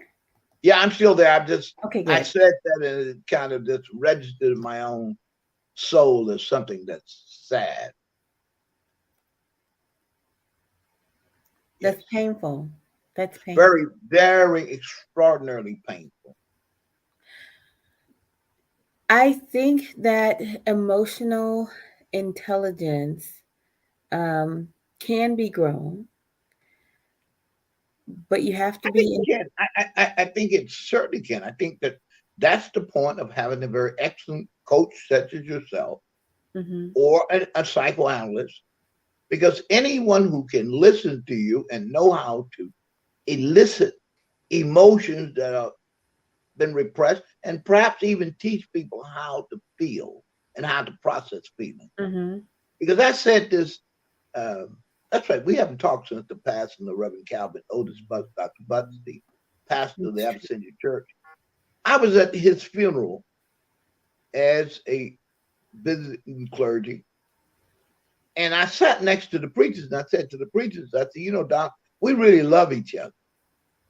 Yeah, I'm still there. Okay, I good. said that and it kind of just registered in my own soul as something that's sad. That's Yes. painful. That's painful. Very, very extraordinarily painful. I think that emotional intelligence can be grown, but you have to I think be. it can. I think it certainly can. I think that's the point of having a very excellent coach such as yourself, or a psychoanalyst, because anyone who can listen to you and know how to elicit emotions that have been repressed, and perhaps even teach people how to feel and how to process feelings. Because I said this, that's right, we haven't talked since the passing of Reverend Calvin Otis Butts, Dr. Butts, the pastor of the Abyssinian Church. I was at his funeral as a visiting clergy, and I sat next to the preachers, and I said to the preachers, I said, Doc, we really love each other.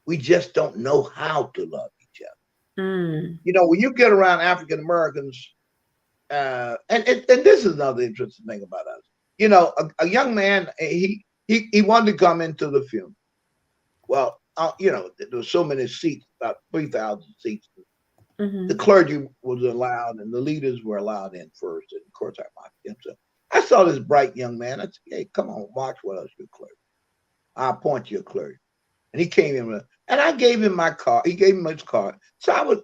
We just don't know how to love each other. When you get around African Americans, and this is another interesting thing about us. A young man, he wanted to come into the funeral. Well, there were so many seats, about 3,000 seats. The clergy was allowed, and the leaders were allowed in first. And of course, I mocked him. So I saw this bright young man. I said, "Hey, come on, march with us, your clergy. I'll appoint you a clergy." And he came in, and I gave him my card. He gave me his card. So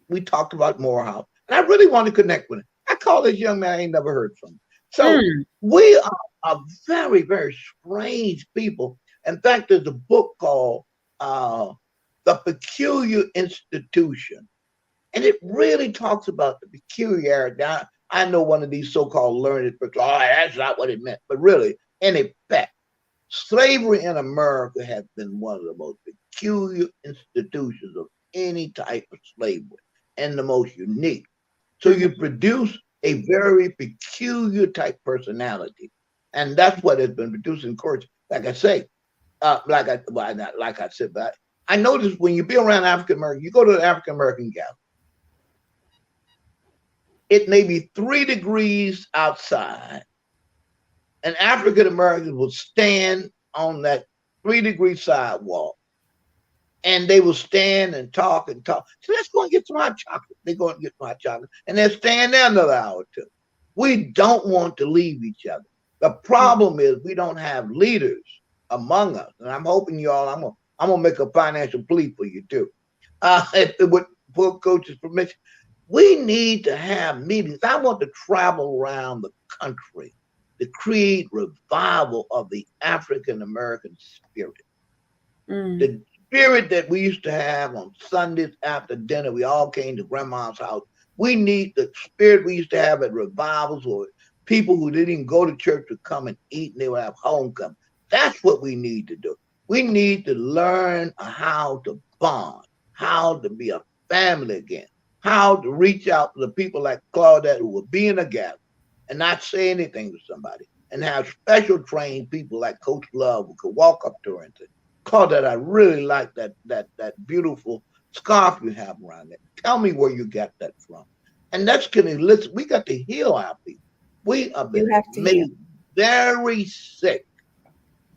we talked about Morehouse, and I really wanted to connect with him. I called this young man I ain't never heard from. So we are a very, very strange people. In fact, there's a book called The Peculiar Institution. And it really talks about the peculiarity. Now, I know one of these so-called learned people, that's not what it meant. But really, in effect, slavery in America has been one of the most peculiar institutions of any type of slavery, and the most unique. So you produce a very peculiar type personality, and that's what has been produced in courts. Like I say, not like I said, but I noticed when you be around African American, you go to an African American gathering. It may be 3 degrees outside, and African Americans will stand on that 3-degree sidewalk, and they will stand and talk and talk. So let's go and get some hot chocolate. They go and get some hot chocolate, and they'll stand there another hour or two. We don't want to leave each other. The problem is we don't have leaders among us, and I'm hoping y'all. I'm gonna make a financial plea for you too. With full coach's permission, we need to have meetings. I want to travel around the country to create revival of the African American spirit. The spirit that we used to have on Sundays after dinner. We all came to grandma's house. We need the spirit we used to have at revivals, or people who didn't even go to church would come and eat, and they would have homecoming. That's what we need to do. We need to learn how to bond, how to be a family again, how to reach out to the people like Claudette who will be in a gathering and not say anything to somebody, and have special trained people like Coach Love who could walk up to her and say, Claudette, I really like that beautiful scarf you have around there. Tell me where you got that from. And that's gonna listen. We got to heal our people. We have been made very sick.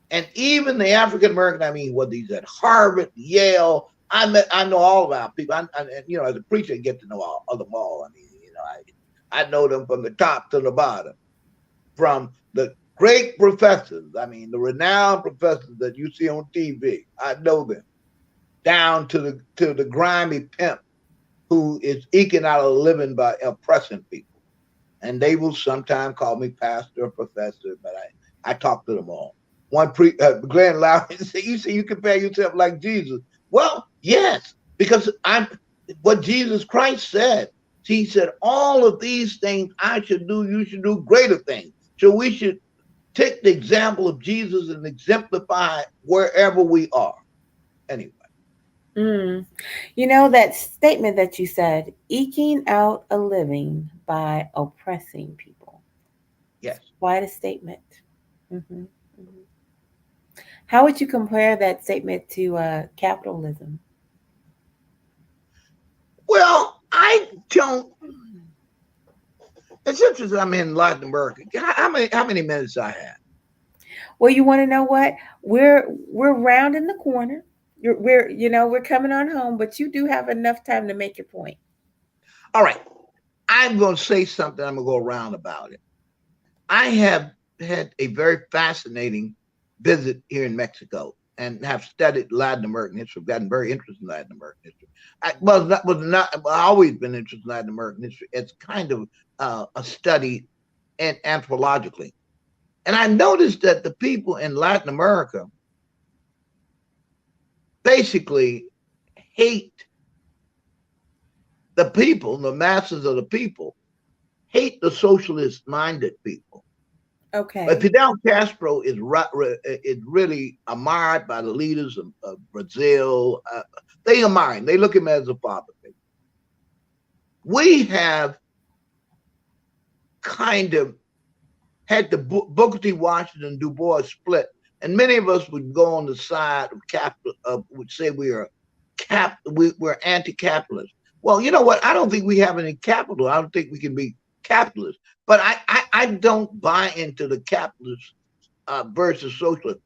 And even the African American, whether he's at Harvard, Yale, I know all of our people. As a preacher, I get to know all of them all. I know them from the top to the bottom, from the great professors. The renowned professors that you see on TV. I know them, down to the grimy pimp who is eking out a living by oppressing people. And they will sometimes call me pastor or professor, but I talk to them all. Glenn Lowry said, "You say you compare yourself like Jesus." Well, yes, because I'm what Jesus Christ said. He said, "All of these things I should do, you should do greater things." So we should take the example of Jesus and exemplify wherever we are. Anyway. Mm. You know, that statement that you said, eking out a living by oppressing people. Yes. Quite a statement. Hmm. How would you compare that statement to capitalism? Well, I don't. It's interesting. I'm in Latin America. How many minutes I have? Well, you want to know what? We're rounding the corner. We're coming on home, but you do have enough time to make your point. All right. I'm going to say something. I'm going to go around about it. I have had a very fascinating visit here in Mexico and have studied Latin American history. I've gotten very interested in Latin American history. I've always been interested in Latin American history. It's kind of a study and anthropologically. And I noticed that the people in Latin America basically hate the people, the masses of the people, hate the socialist-minded people. Okay. But Fidel Castro is really admired by the leaders of Brazil. They admire him. They look at him as a father figure. We have kind of had the Booker T. Washington Du Bois split, and many of us would go on the side of capital, would say we're anti-capitalist. Well, you know what? I don't think we have any capital. I don't think we can be capitalist. But I don't buy into the capitalist versus socialist.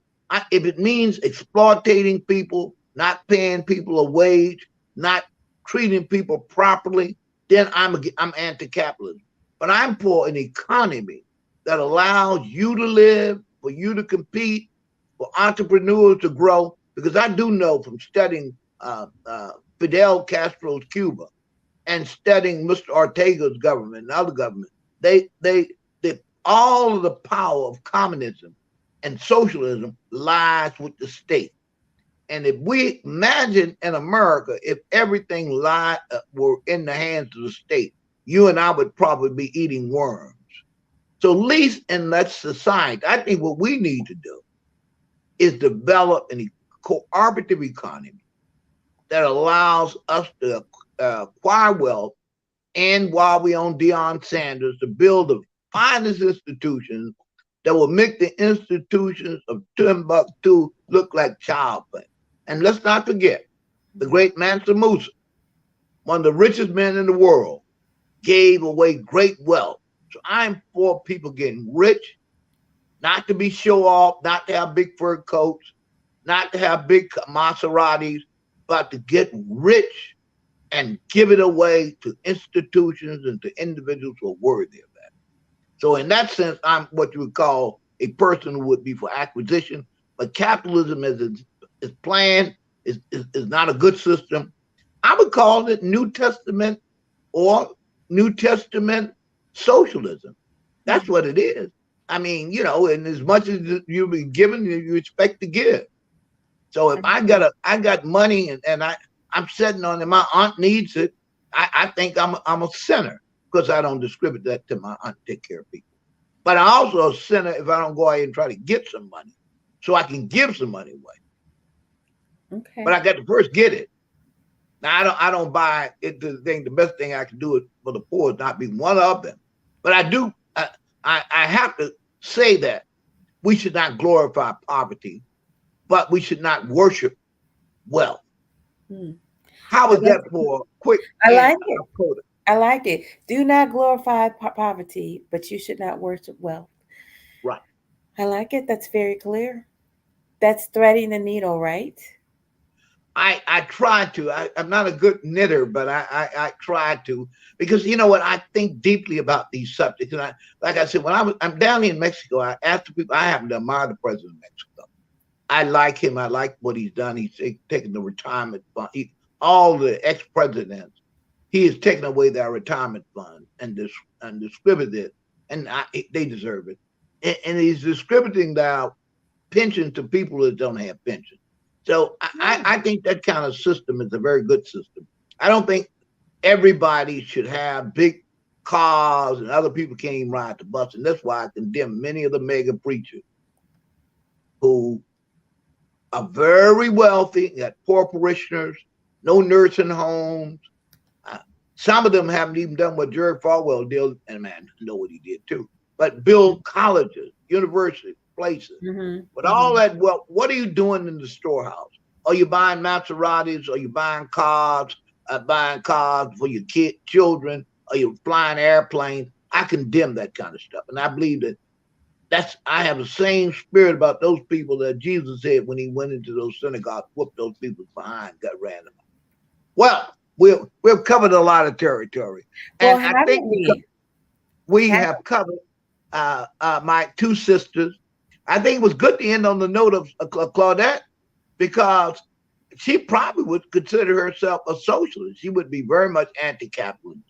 If it means exploiting people, not paying people a wage, not treating people properly, then I'm anti-capitalist. But I'm for an economy that allows you to live, for you to compete, for entrepreneurs to grow. Because I do know from studying Fidel Castro's Cuba and studying Mr. Ortega's government and other governments, they all of the power of communism and socialism lies with the state. And if we imagine in America, if everything were in the hands of the state, you and I would probably be eating worms. So at least in that society, I think what we need to do is develop a cooperative economy that allows us to acquire wealth, and while we own Deion Sanders, to build the finest institutions that will make the institutions of Timbuktu look like child play. And let's not forget, the great Mansa Musa, one of the richest men in the world, gave away great wealth. So I'm for people getting rich, not to be show off, not to have big fur coats, not to have big Maseratis, but to get rich and give it away to institutions and to individuals who are worthy of that. So in that sense, I'm what you would call a person who would be for acquisition, but capitalism is planned, is not a good system. I would call it New Testament or New Testament socialism. That's what it is. I mean, and as much as you've been given, you expect to give. So if I got money and I'm sitting on it, my aunt needs it, I think I'm a sinner because I don't distribute that to my aunt to take care of people. But I'm also a sinner if I don't go out and try to get some money so I can give some money away. Okay. But I got to first get it. Now I don't buy it. The best thing I can do for the poor is not be one of them. But I do. I have to say that we should not glorify poverty, but we should not worship wealth. How is that for quick? I like it. I like it. Do not glorify poverty, but you should not worship wealth. Right. I like it. That's very clear. That's threading the needle, right? I try to. I'm not a good knitter, but I try to, because you know what, I think deeply about these subjects. And like I said, when I'm down here in Mexico, I ask the people. I happen to admire the president of Mexico. I like him. I like what he's done. He's taken the retirement fund. All the ex-presidents, he has taken away their retirement fund and distributed it, and they deserve it. And he's distributing their pension to people that don't have pension. So I think that kind of system is a very good system. I don't think everybody should have big cars, and other people can't even ride the bus. And that's why I condemn many of the mega preachers who are very wealthy, got poor parishioners, no nursing homes. Some of them haven't even done what Jerry Falwell did, and man, I know what he did too. But build colleges, universities, places. But all that wealth, what are you doing in the storehouse? Are you buying Maseratis? Are you buying cars? Buying cars for your children? Are you flying airplanes? I condemn that kind of stuff, and I believe that I have the same spirit about those people that Jesus said when he went into those synagogues, whooped those people behind, got ran them out. Well, we've covered a lot of territory, and I think we have covered my two sisters. I think it was good to end on the note of Claudette, because she probably would consider herself a socialist. She would be very much anti-capitalist.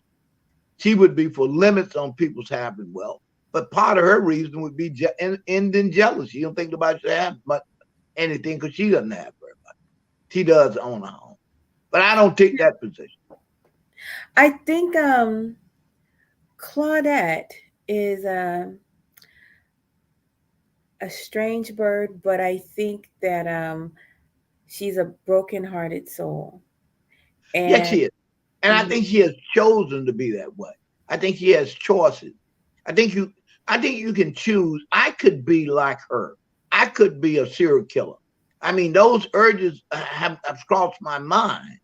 She would be for limits on people's having wealth. But part of her reason would be ending jealousy. She don't think nobody should have much anything because she doesn't have very much. She does own a home. But I don't take that position. I think Claudette is a strange bird, but I think that she's a broken-hearted soul. And yes, she is. And I think she has chosen to be that way. I think she has choices. I think you can choose. I could be like her. I could be a serial killer. I mean, those urges have crossed my mind.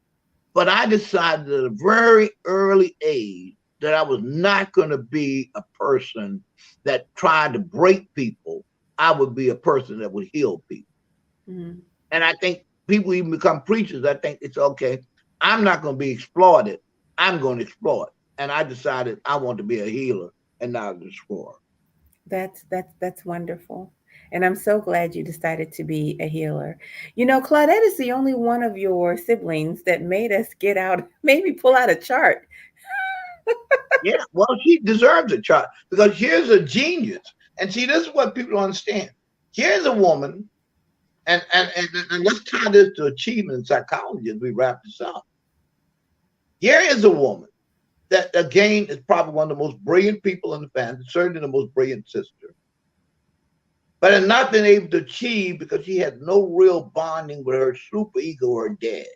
But I decided at a very early age that I was not going to be a person that tried to break people. I would be a person that would heal people. And I think people even become preachers. I think it's okay. I'm not going to be exploited. I'm going to exploit. And I decided I want to be a healer and not a destroyer. That's wonderful. And I'm so glad you decided to be a healer. You know, Claudette is the only one of your siblings that made us made me pull out a chart. Yeah, well, she deserves a chart because here's a genius. And see, this is what people don't understand. Here's a woman, and let's tie this to achievement in psychology as we wrap this up. Here is a woman that, again, is probably one of the most brilliant people in the family, certainly the most brilliant sister, but has not been able to achieve because she had no real bonding with her super ego, her dad.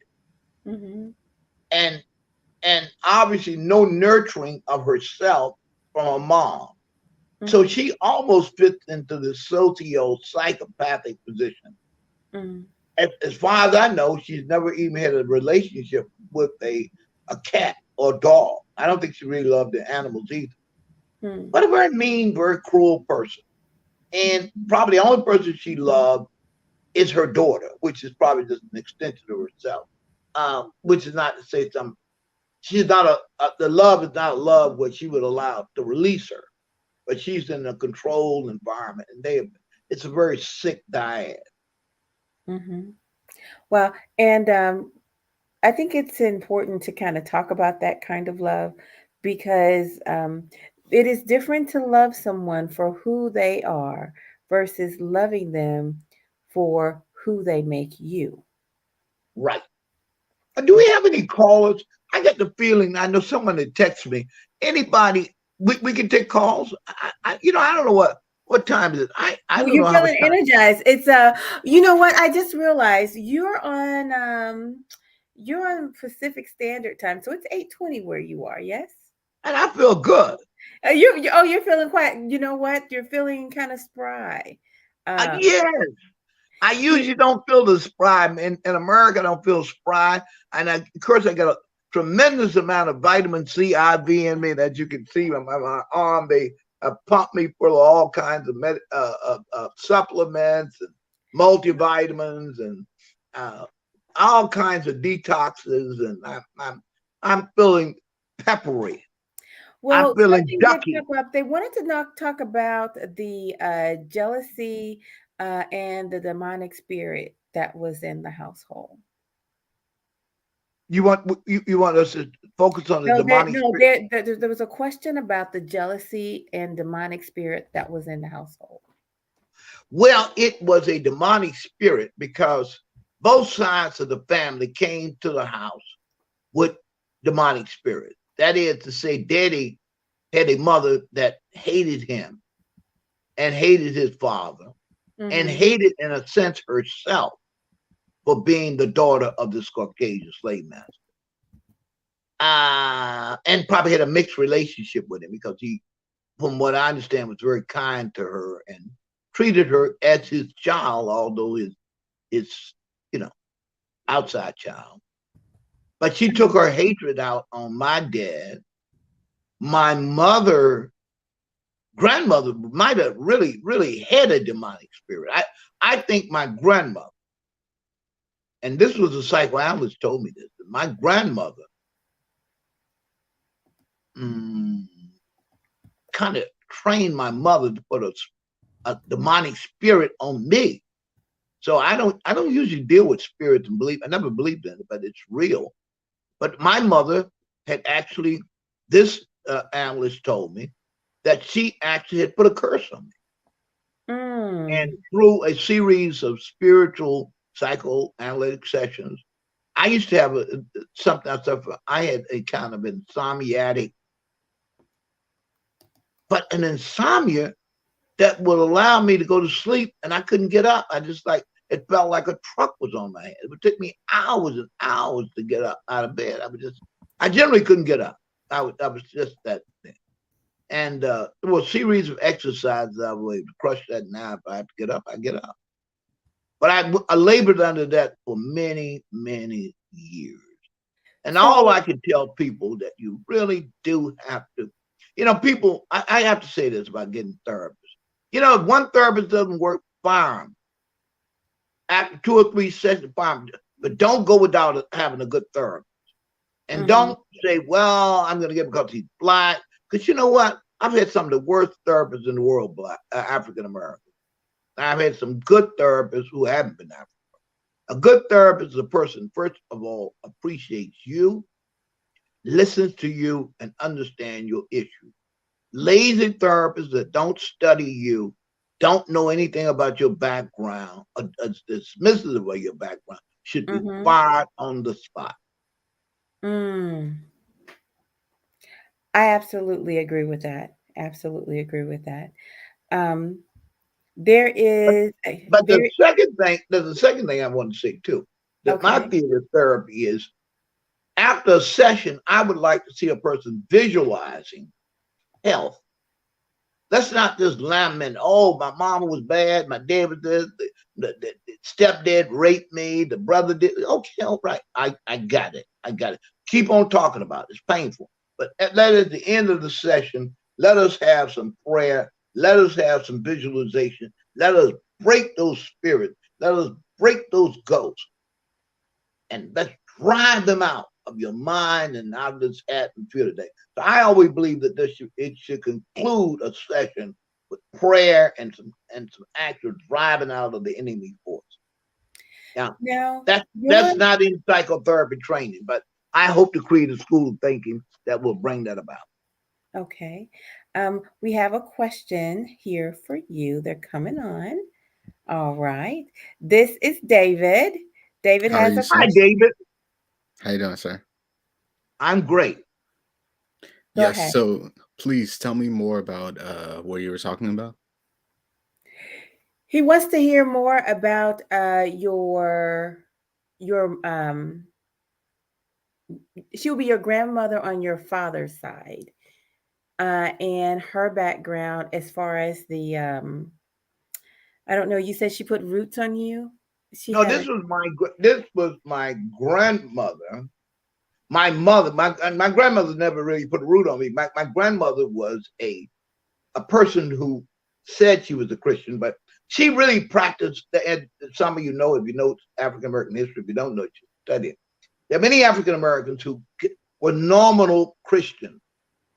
And obviously no nurturing of herself from her mom. So she almost fits into the socio-psychopathic position. As far as I know, she's never even had a relationship with a cat or dog. I don't think she really loved the animals either. But a very mean, very cruel person. And probably the only person she loved is her daughter, which is probably just an extension of herself. Which is not to say she's not the love is not a love where she would allow to release her, but she's in a controlled environment, and it's a very sick dyad. Well, and I think it's important to kind of talk about that kind of love because it is different to love someone for who they are versus loving them for who they make you. Right. Do we have any callers? I get the feeling, I know someone that texts me. Anybody, we can take calls. I don't know what time is it. I don't You're know how much feeling energized. It's you know what? I just realized you're on Pacific Standard Time, so it's 8:20 where you are. Yes. And I feel good. You're feeling quite. You know what? You're feeling kind of spry. Yes. I usually don't feel the spry. In America, I don't feel spry. And of course, I got a tremendous amount of vitamin C IV in me that you can see on my arm. They pump me full of all kinds of supplements and multivitamins and all kinds of detoxes. And I'm feeling peppery. Well, I'm feeling ducky. they wanted to talk about the jealousy and the demonic spirit that was in the household. You want us to focus on the demonic spirit? There was a question about the jealousy and demonic spirit that was in the household. Well, it was a demonic spirit because both sides of the family came to the house with demonic spirit. That is to say, Daddy had a mother that hated him and hated his father and hated, in a sense, herself for being the daughter of this Caucasian slave master. And probably had a mixed relationship with him because he, from what I understand, was very kind to her and treated her as his child, although his outside child. But she took her hatred out on my dad. My grandmother might have really, really had a demonic spirit. I think my grandmother, and this was a psychoanalyst told me this, that my grandmother kind of trained my mother to put a demonic spirit on me. So I don't usually deal with spirits and believe. I never believed in it, but it's real. But my mother had actually, this analyst told me that she actually had put a curse on me. And through a series of spiritual psychoanalytic sessions, I used to have I had a kind of insomniatic, but an insomnia that would allow me to go to sleep and I couldn't get up. I just it felt like a truck was on my head. It would take me hours and hours to get up out of bed. I generally couldn't get up. I was just that thing. And there were a series of exercises I was able to crush that. Now, if I have to get up, I get up. But I labored under that for many, many years. And all I can tell people that you really do have to, people, I have to say this about getting therapists. If one therapist doesn't work, fire them. After 2 or 3 sessions, fire them. But don't go without having a good therapist. And don't say, well, I'm going to get him because he's black. Because you know what? I've had some of the worst therapists in the world, black, African American. I've had some good therapists who haven't been African. A good therapist is a person, first of all, appreciates you, listens to you, and understands your issue. Lazy therapists that don't study you, don't know anything about your background, dismissive of your background, should be fired on the spot. I absolutely agree with that. Absolutely agree with that. There is, but there's a second thing I want to say too. That my theory of therapy is, after a session, I would like to see a person visualizing health. Let's not just lament, oh, my mama was bad, my dad was this, the stepdad raped me, the brother did. Okay, all right, I got it. Keep on talking about it. It's painful. But at the end of the session, let us have some prayer. Let us have some visualization. Let us break those spirits. Let us break those ghosts. And let's drive them out of your mind and out of this atmosphere today. So I always believe that it should conclude a session with prayer and some actual driving out of the enemy force. Now, that's not in psychotherapy training, but I hope to create a school of thinking that will bring that about. Okay. We have a question here for you. They're coming on. All right. This is David. David has a question. Hi, David. How you doing, sir? I'm great. Go ahead. So please tell me more about what you were talking about. He wants to hear more about your she'll be your grandmother on your father's side, and her background as far as the I don't know. You said she put roots on you. This was my grandmother. My mother, my grandmother never really put a root on me. My grandmother was a person who said she was a Christian, but she really practiced. And some of you know, if you know African American history, if you don't know it, you study it. There are many African Americans who were nominal Christian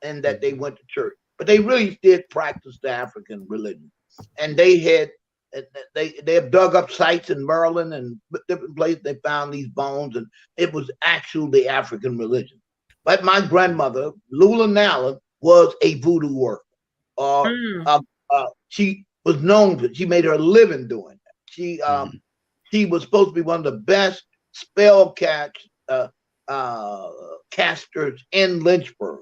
and that they went to church, but they really did practice the African religion. And they have dug up sites in Maryland and different places. They found these bones, and it was actually the African religion. But my grandmother, Lula Nalla, was a voodoo worker. She was known for. She made her living doing that. She was supposed to be one of the best spell casters in Lynchburg.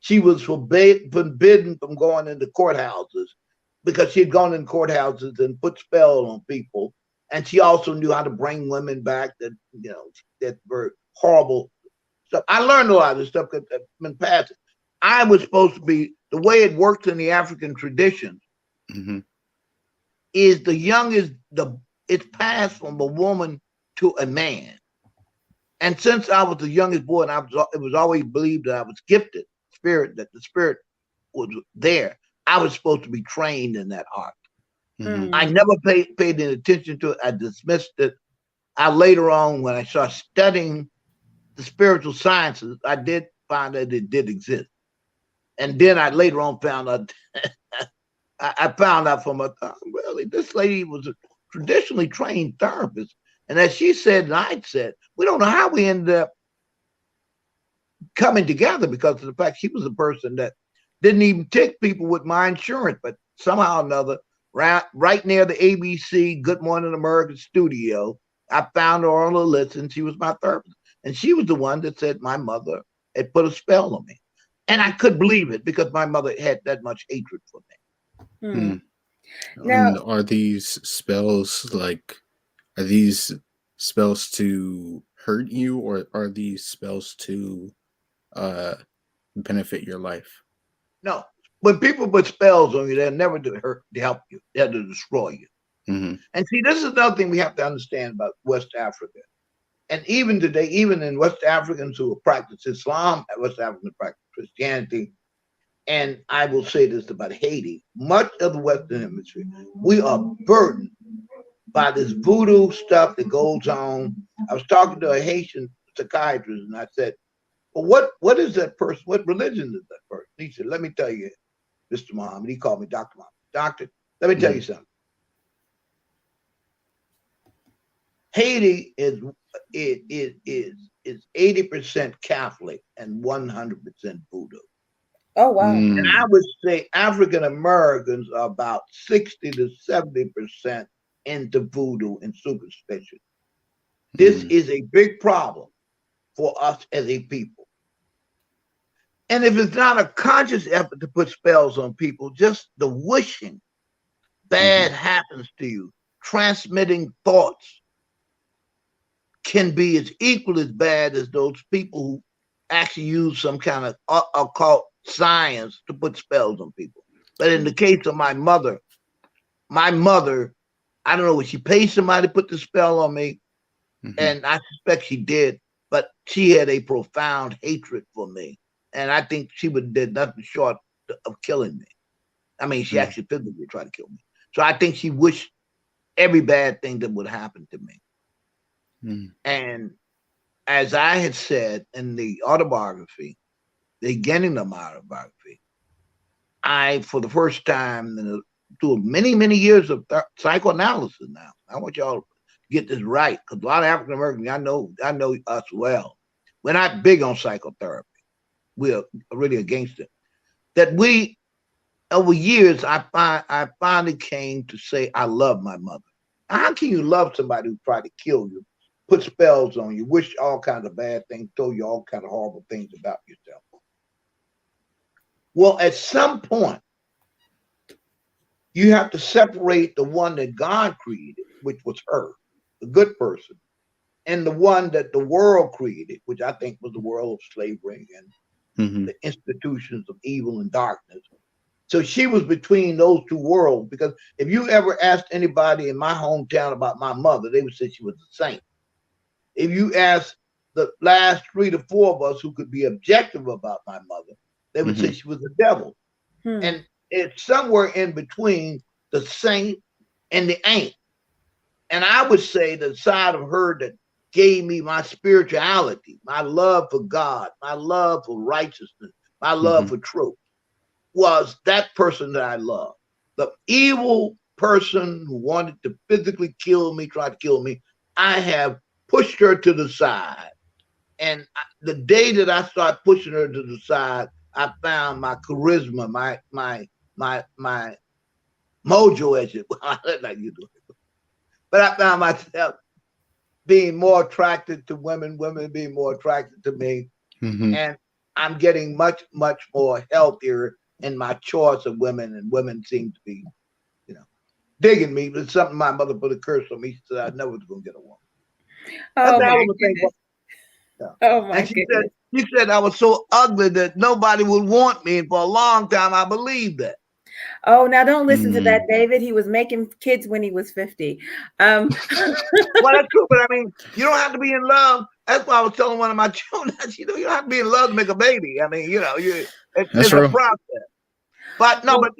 she was forbidden from going into courthouses because she had gone in courthouses and put spells on people. And she also knew how to bring women back that, that were horrible stuff. I learned a lot of this stuff because I've been passing. I was supposed to be, the way it works in the African traditions is the youngest, it's passed from a woman to a man. And since I was the youngest boy, and it was always believed that I was gifted, that the spirit was there, I was supposed to be trained in that art. I never paid any attention to it. I dismissed it. I later on, when I started studying the spiritual sciences, I did find that it did exist. And then I later on found out, I found out from really, this lady was a traditionally trained therapist. And as she said, and I said, we don't know how we ended up coming together because of the fact she was a person that didn't even take people with my insurance, but somehow or another, right near the ABC Good Morning America studio, I found her on the list, and she was my therapist. And she was the one that said my mother had put a spell on me. And I couldn't believe it because my mother had that much hatred for me. Now, And are these spells to hurt you, or are these spells to benefit your life? No, when people put spells on you, they're never to help you. They're to destroy you. And see, this is another thing we have to understand about West Africa. And even today, even in West Africans who practice Islam, West Africans practice Christianity, and I will say this about Haiti, much of the Western Hemisphere, we are burdened by this voodoo stuff that goes on. I was talking to a Haitian psychiatrist, and I said, well, what is that person? What religion is that person? He said, let me tell you, Mr. Mohammed. He called me Dr. Mohammed. Doctor, let me tell you something. Haiti is 80% Catholic and 100% voodoo. Oh, wow. And I would say African Americans are about 60 to 70% into voodoo and superstition. This is a big problem for us as a people. And if it's not a conscious effort to put spells on people, just the wishing bad happens to you, transmitting thoughts can be as equal as bad as those people who actually use some kind of occult science to put spells on people. But in the case of my mother, I don't know, would she pay somebody to put the spell on me? And I suspect she did, but she had a profound hatred for me. And I think she would have did nothing short of killing me. I mean, she actually physically tried to kill me. So I think she wished every bad thing that would happen to me. And as I had said in the autobiography, the beginning of my autobiography, I, for the first time, through many, many years of psychoanalysis now, I want y'all to get this right, because a lot of African Americans, I know us well. We're not big on psychotherapy. We're really against it. That we, over years, I finally came to say, I love my mother. How can you love somebody who tried to kill you, put spells on you, wish all kinds of bad things, told you all kinds of horrible things about yourself? Well, at some point, you have to separate the one that God created, which was her, the good person, and the one that the world created, which I think was the world of slavery and the institutions of evil and darkness. So she was between those two worlds, because if you ever asked anybody in my hometown about my mother, they would say she was a saint. If you ask the last 3 to 4 of us who could be objective about my mother, they would say she was the devil. And it's somewhere in between the saint and the ain't. And I would say the side of her that gave me my spirituality, my love for God, my love for righteousness, my love for truth, was that person that I love. The evil person who wanted to physically kill me, tried to kill me, I have pushed her to the side. And the day that I started pushing her to the side, I found my charisma, my mojo, as it like you do. But I found myself being more attracted to women, women being more attracted to me. And I'm getting much more healthier in my choice of women, and women seem to be, digging me. But it's something my mother put a curse on me. She said I never was going to get a woman. That's Oh a my hell of a thing. goodness. Yeah. Oh my And goodness. she said I was so ugly that nobody would want me. And for a long time, I believed that. Oh, now don't listen to that, David. He was making kids when he was 50. Well, that's true, but I mean, you don't have to be in love. That's why I was telling one of my children, you don't have to be in love to make a baby. I mean, it's a process. But no, but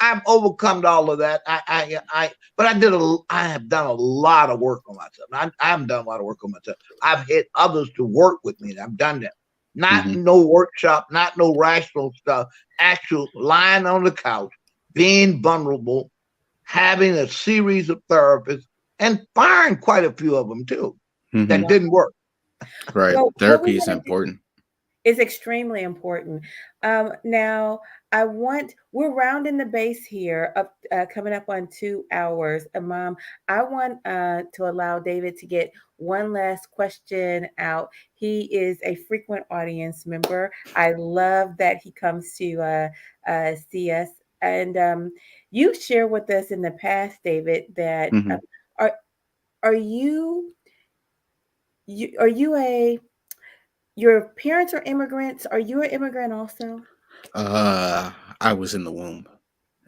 I've overcome all of that. But I have done a lot of work on myself. I haven't done a lot of work on myself. I've had others to work with me, and I've done that. Not no workshop, not no rational stuff. Actual lying on the couch, being vulnerable, having a series of therapists, and firing quite a few of them too that didn't work. Right, So therapy is important. It's extremely important. Now, we're rounding the base here, coming up on 2 hours. Mom, I want to allow David to get one last question out. He is a frequent audience member. I love that he comes to see us. And you share with us in the past, David, that are you your parents are immigrants? Are you an immigrant also? I was in the womb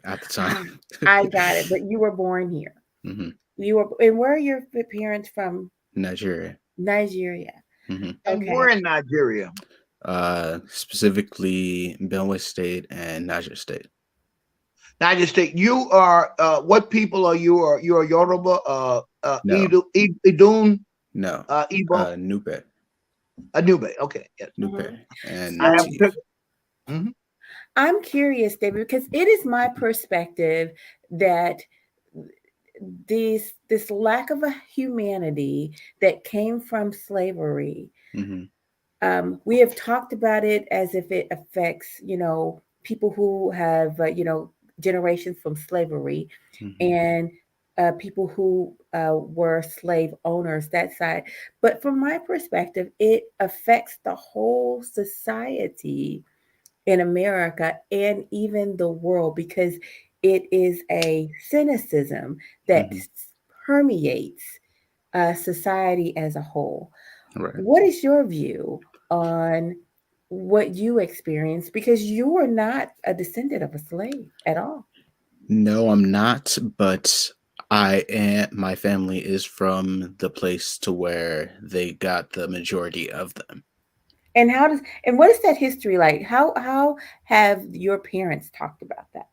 at the time. I got it, but you were born here. And where are your parents from? Nigeria. Nigeria. And we're in Nigeria. Specifically Benue State and Niger State. Niger State. You are what people are you? Are you a Yoruba? No. Idun? No. Igbo? Nupe. A Nupe. Okay. Yes. Nupe. And I'm curious, David, because it is my perspective that this lack of a humanity that came from slavery. We have talked about it as if it affects, people who have, generations from slavery, and people who were slave owners, that side. But from my perspective, it affects the whole society in America and even the world, because it is a cynicism that permeates society as a whole. Right. What is your view on what you experienced? Because you were not a descendant of a slave at all. No, I'm not, but my family is from the place to where they got the majority of them. And what is that history like? How have your parents talked about that?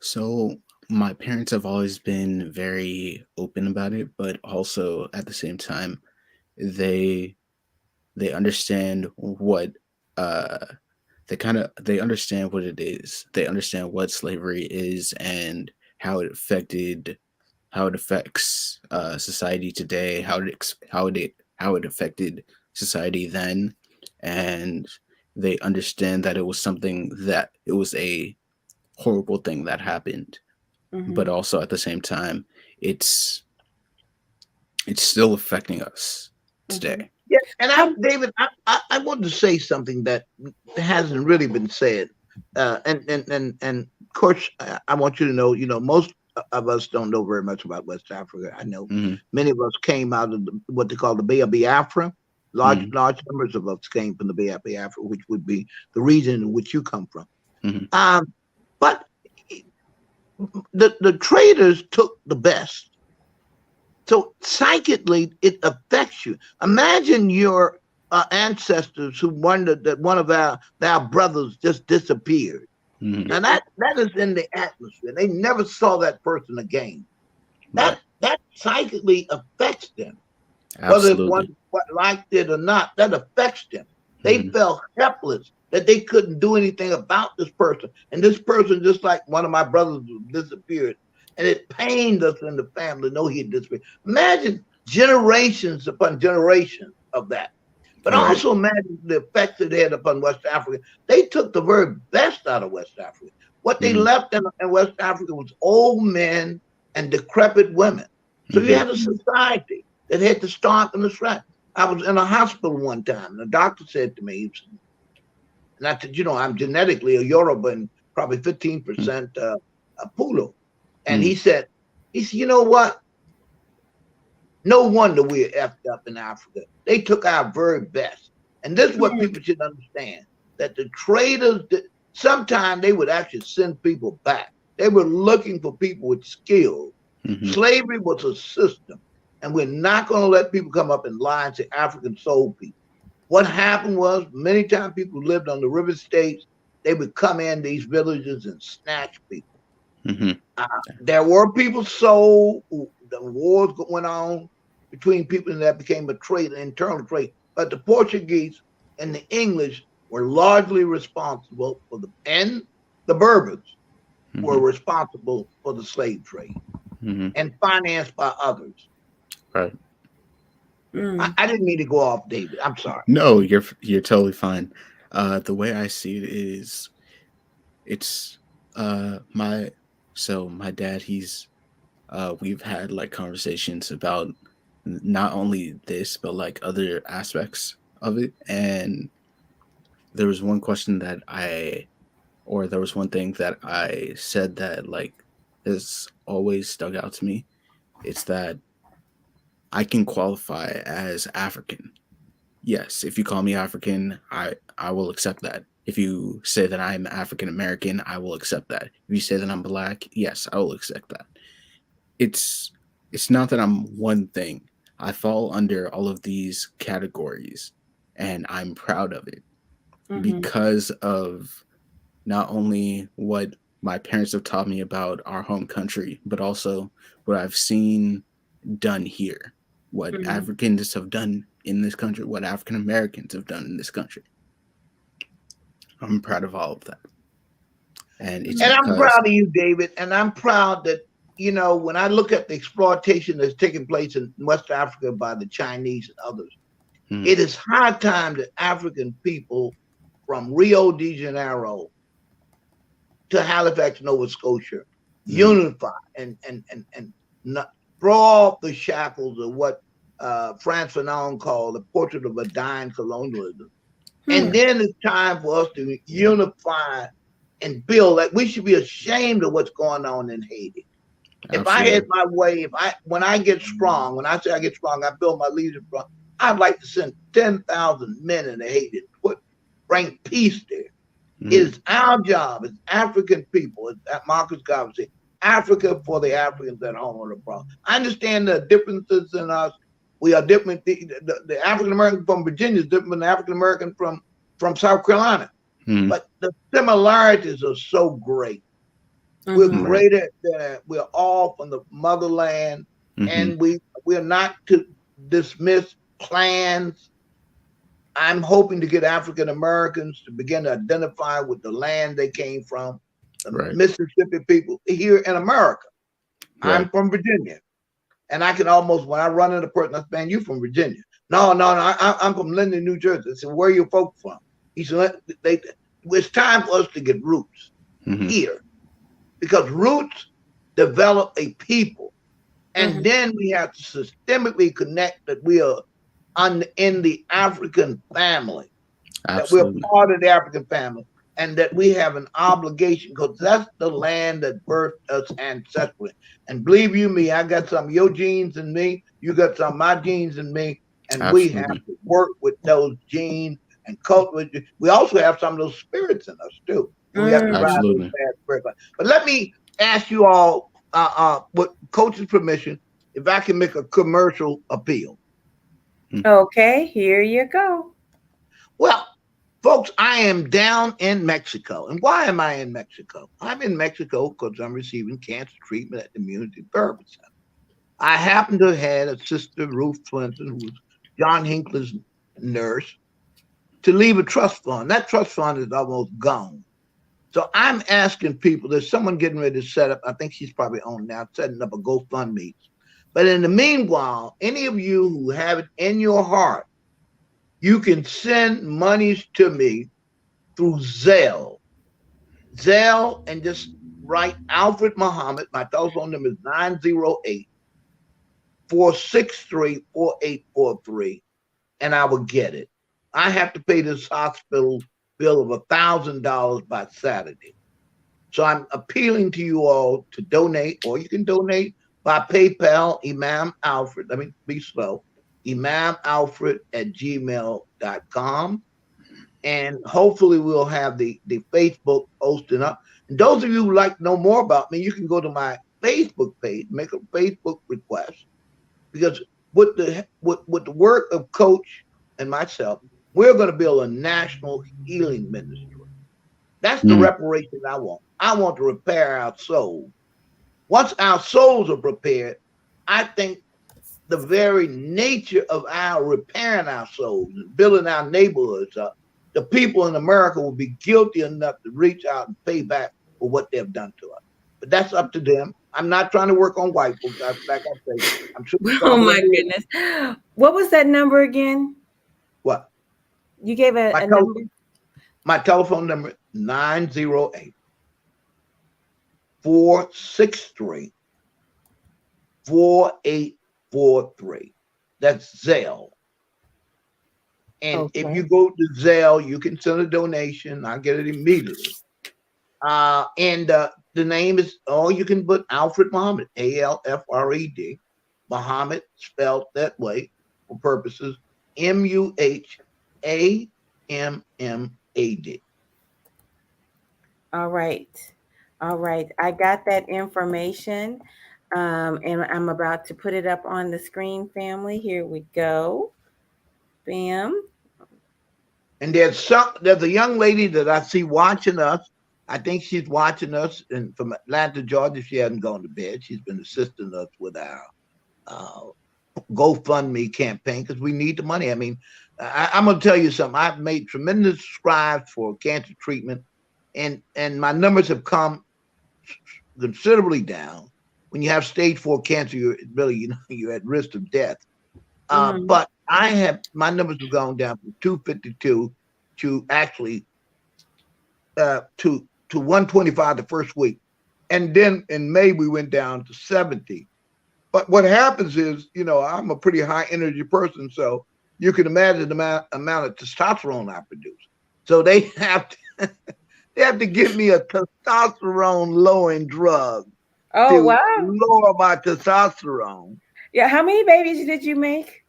So my parents have always been very open about it, but also at the same time, they understand what they understand what it is. They understand what slavery is and how it affects society today, how it affected society then, and they understand that it was a horrible thing that happened, but also at the same time, it's still affecting us today. Yeah, and David, I wanted to say something that hasn't really been said, and of course, I want you to know, most of us don't know very much about West Africa. I know many of us came out of what they call the Bay of Biafra. Large numbers of us came from the Bay of Biafra, which would be the region in which you come from. But the traders took the best. So psychically, it affects you. Imagine your ancestors who wondered that one of their brothers just disappeared. Now that is in the atmosphere. They never saw that person again. That psychically affects them. Absolutely. Whether one liked it or not, that affects them. They felt helpless, that they couldn't do anything about this person. And this person, just like one of my brothers, disappeared. And it pained us in the family to know he had disappeared. Imagine generations upon generations of that. But also imagine the effects it had upon West Africa. They took the very best out of West Africa. What they left in West Africa was old men and decrepit women. So you had a society that had to start from the scratch. I was in a hospital one time, and the doctor said to me, not that, I'm genetically a Yoruba and probably 15% Pulu. And he said, you know what? No wonder we're effed up in Africa. They took our very best. And this is what people should understand, that the traders, sometimes they would actually send people back. They were looking for people with skill. Slavery was a system. And we're not going to let people come up and lie and say African sold people. What happened was many times people who lived on the river states, they would come in these villages and snatch people. There were people sold. The wars went on between people, and that became a trade, an internal trade. But the Portuguese and the English were largely responsible for and the Bourbons were responsible for the slave trade and financed by others. Right. I didn't mean to go off, David. I'm sorry. No, you're totally fine. The way I see it is, it's my dad. We've had like conversations about not only this but like other aspects of it, and there was one question there was one thing that I said that like has always stuck out to me. It's that I can qualify as African. Yes, if you call me African, I will accept that. If you say that I'm African American, I will accept that. If you say that I'm Black, yes, I will accept that. It's not that I'm one thing. I fall under all of these categories, and I'm proud of it because of not only what my parents have taught me about our home country, but also what I've seen done here, what Africans have done in this country, what African Americans have done in this country. I'm proud of all of that. And I'm proud of you, David. And I'm proud that, when I look at the exploitation that's taking place in West Africa by the Chinese and others, it is high time that African people from Rio de Janeiro to Halifax, Nova Scotia, unify and not throw off the shackles of what Frantz Fanon called the portrait of a dying colonialism. And then it's time for us to unify and build. Like, we should be ashamed of what's going on in Haiti. Absolutely. If I had my way, when I get strong, when I say I get strong, I build my leadership strong. I'd like to send 10,000 men into Haiti, bring peace there. It is our job as African people, as Marcus Garvey said, Africa for the Africans at home or abroad. I understand the differences in us. We are different. The African American from Virginia is different than the African American from South Carolina. But the similarities are so great. We're greater than, we're all from the motherland, and we're not to dismiss plans. I'm hoping to get African Americans to begin to identify with the land they came from, the Mississippi people here in America. I'm from Virginia. And I can almost, when I run into a person, I say, man, you from Virginia. No, I'm from Linden, New Jersey. I said, where are your folks from? He said, it's time for us to get roots here. Because roots develop a people. And then we have to systemically connect that we are in the African family. Absolutely. That we're part of the African family. And that we have an obligation, because that's the land that birthed us ancestrally. And believe you me, I got some of your genes in me, you got some of my genes in me, and we have to work with those genes and cultivate. We also have some of those spirits in us too. We have to ride those bad spirits. But let me ask you all, with Coach's permission, if I can make a commercial appeal. Okay, here you go. Well, folks, I am down in Mexico. And why am I in Mexico? I'm in Mexico because I'm receiving cancer treatment at the Immunity Therapy Center. I happen to have had a sister, Ruth Clinton, who was John Hinckley's nurse, to leave a trust fund. That trust fund is almost gone. So I'm asking people, there's someone getting ready to set up, I think she's probably on now, setting up a GoFundMe. But in the meanwhile, any of you who have it in your heart, you can send monies to me through Zelle. Zelle, and just write Alfred Mohammed. My telephone number is 908-463-4843, and I will get it. I have to pay this hospital bill of $1,000 by Saturday. So I'm appealing to you all to donate, or you can donate by PayPal, Imam Alfred. Let me be slow. Imam Alfred at gmail.com. And hopefully we'll have the Facebook posting up. And those of you who like to know more about me, you can go to my Facebook page, make a Facebook request. Because with the work of Coach and myself, we're going to build a national healing ministry. That's the reparation I want. I want to repair our soul. Once our souls are prepared, I think the very nature of our repairing our souls and building our neighborhoods up, the people in America will be guilty enough to reach out and pay back for what they've done to us. But that's up to them. I'm not trying to work on white folks. Like I say, I'm sure. Oh my goodness. What was that number again? What? You gave a number? My telephone number is 908 463 4843. That's Zelle. And if you go to Zelle, you can send a donation. I'll get it immediately. The name is, you can put Alfred Mohammed, Alfred, Mohammed, spelled that way for purposes, Muhammad. All right. I got that information. And I'm about to put it up on the screen, family. Here we go. Bam. And there's a young lady that I see watching us. I think she's watching us from Atlanta, Georgia. She hasn't gone to bed. She's been assisting us with our GoFundMe campaign because we need the money. I mean, I'm going to tell you something. I've made tremendous strides for cancer treatment, and my numbers have come considerably down. When you have stage 4 cancer, you're at risk of death. But my numbers have gone down from 252 to actually to 125 the first week. And then in May, we went down to 70. But what happens is, I'm a pretty high energy person. So you can imagine the amount of testosterone I produce. So they have to give me a testosterone lowering drug. Oh, wow. Lower my testosterone. Yeah. How many babies did you make?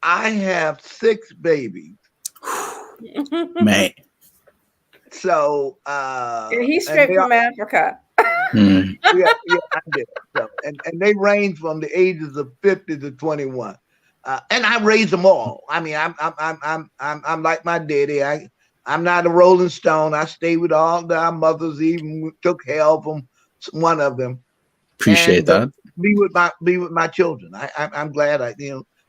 I have 6 babies. Man. So he's straight from Africa. Yeah, I did. So, and they range from the ages of 50 to 21. And I raised them all. I mean, I'm like my daddy. I'm not a Rolling Stone. I stay with all our mothers, even took help from one of them. Appreciate that. Be with my children. I'm glad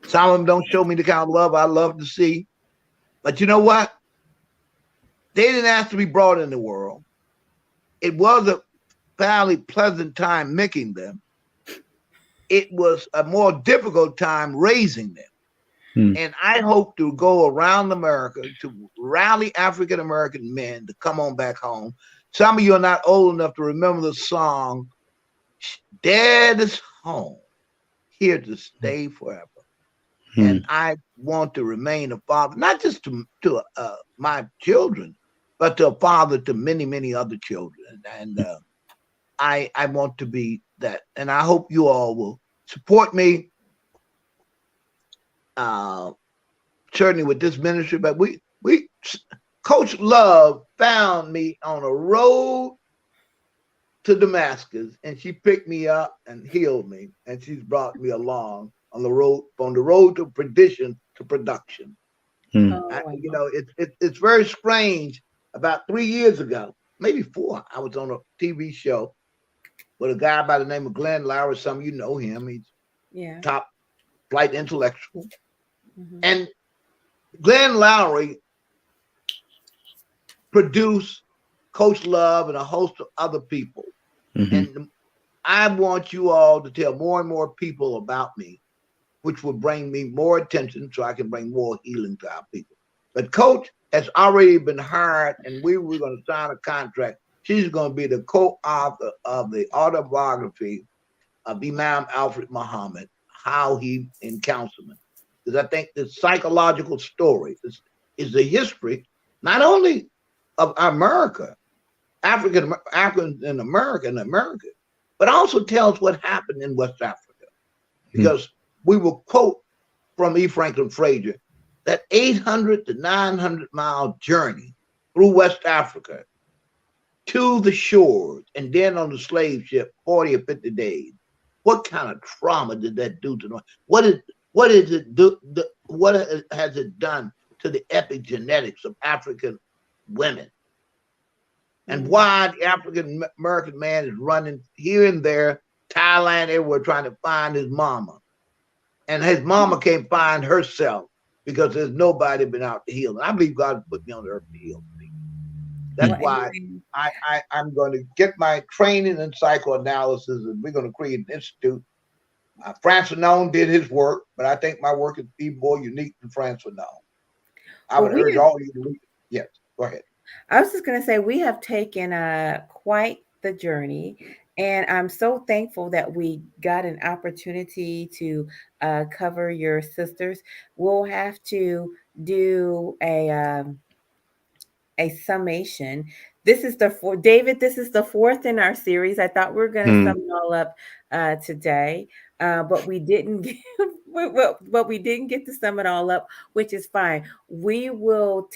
some of them don't show me the kind of love I love to see. But you know what? They didn't ask to be brought in the world. It was a fairly pleasant time making them. It was a more difficult time raising them. And I hope to go around America to rally African American men to come on back home. Some of you are not old enough to remember the song, Dad is Home, Here to Stay Forever. And I want to remain a father, not just to my children, but to a father to many, many other children. And I want to be that. And I hope you all will support me, certainly with this ministry. But we Coach Love found me on a road to Damascus, and she picked me up and healed me, and she's brought me along on the road to perdition to production. It's very strange. About 3 years ago, maybe 4, I was on a TV show with a guy by the name of Glenn Lowry. Some of you know him. He's top flight intellectual. And Glenn Lowry produced Coach Love and a host of other people. And I want you all to tell more and more people about me, which will bring me more attention so I can bring more healing to our people. But Coach has already been hired, and we were going to sign a contract. She's going to be the co-author of the autobiography of Imam Alfred Mohammed, How He in Counseling. Because I think the psychological story is the history, not only of America, Africans in America, but also tells what happened in West Africa. Because we will quote from E. Franklin Frazier that 800 to 900 mile journey through West Africa to the shores and then on the slave ship 40 or 50 days. What kind of trauma did that do to them? What has it done to the epigenetics of African women? And why the African American man is running here and there, Thailand, everywhere, trying to find his mama. And his mama can't find herself because there's nobody been out to heal. And I believe God put me on the earth to heal people. That's why I'm going to get my training in psychoanalysis, and we're going to create an institute. Frantz Fanon did his work, but I think my work is even more unique than Frantz Fanon. I would urge all you to read it. Yes, go ahead. I was just going to say, we have taken quite the journey, and I'm so thankful that we got an opportunity to cover your sisters. We'll have to do a summation. This is David, this is the fourth in our series. I thought we were going to sum it all up today, but we didn't get, but we didn't get to sum it all up, which is fine. We will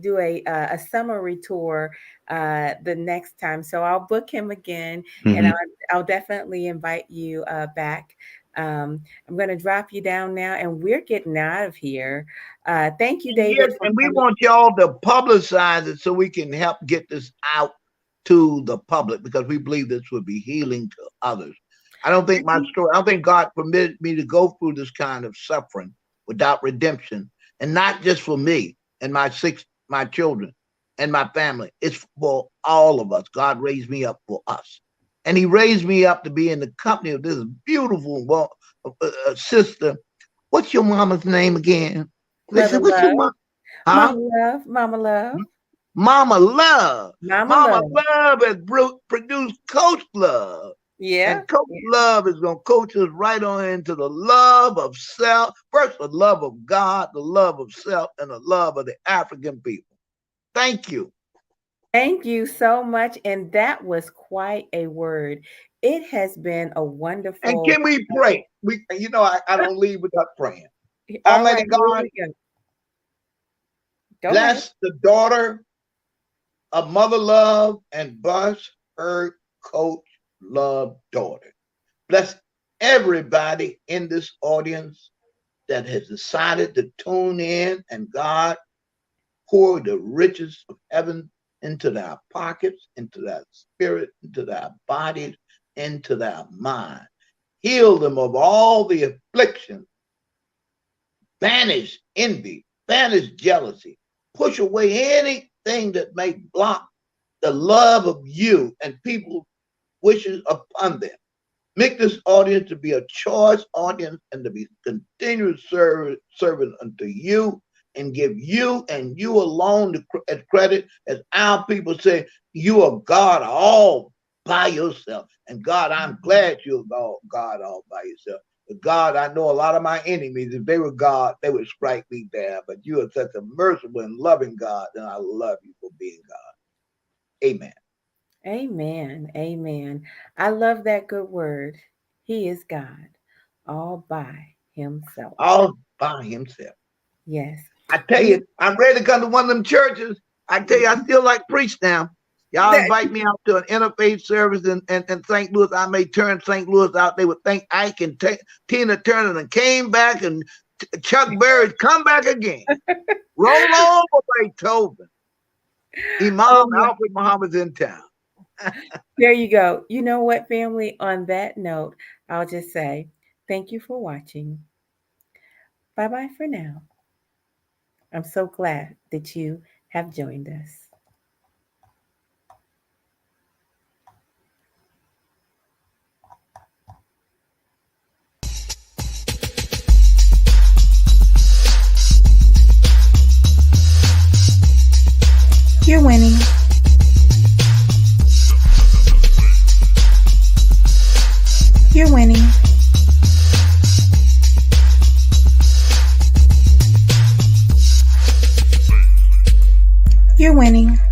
do a summary tour the next time. So I'll book him again, and I'll definitely invite you back. I'm going to drop you down now, and we're getting out of here. Thank you, David. Yes, and we want y'all to publicize it so we can help get this out to the public, because we believe this would be healing to others. I don't think I don't think God permitted me to go through this kind of suffering without redemption, and not just for me and my children and my family. It's for all of us. God raised me up for us. And he raised me up to be in the company of this beautiful sister. What's your mama's name again? Listen, what's your mama? Huh? Mama Love. Mama Love. Mama Love has produced Coach Love. Yeah. And Coach Love is going to coach us right on into the love of self. First, the love of God, the love of self, and the love of the African people. Thank you. Thank you so much. And that was quite a word. It has been a wonderful. And can we pray? I don't leave without praying. Almighty God, bless the daughter of Mother Love and bless her Coach Love daughter. Bless everybody in this audience that has decided to tune in, and God, pour the riches of heaven into their pockets, into their spirit, into their bodies, into their mind. Heal them of all the afflictions. Banish envy, banish jealousy. Push away anything that may block the love of you and people's wishes upon them. Make this audience to be a choice audience and to be continuous servant unto you, and give you and you alone the credit. As our people say, you are God all by yourself. And God, I'm glad you're God all by yourself. But God, I know a lot of my enemies, if they were God, they would strike me down. But you are such a merciful and loving God, and I love you for being God. Amen. Amen. Amen. I love that good word. He is God all by himself. All by himself. Yes. I tell you, I'm ready to come to one of them churches. I tell you, I still like preach now. Y'all invite me out to an interfaith service in St. Louis. I may turn St. Louis out. They would think Ike and Tina Turner and came back, and Chuck Berry come back again. Roll over Beethoven. Imam Alfred Mohammed's in town. There you go. You know what, family? On that note, I'll just say thank you for watching. Bye-bye for now. I'm so glad that you have joined us. You're winning. You're winning. You're winning.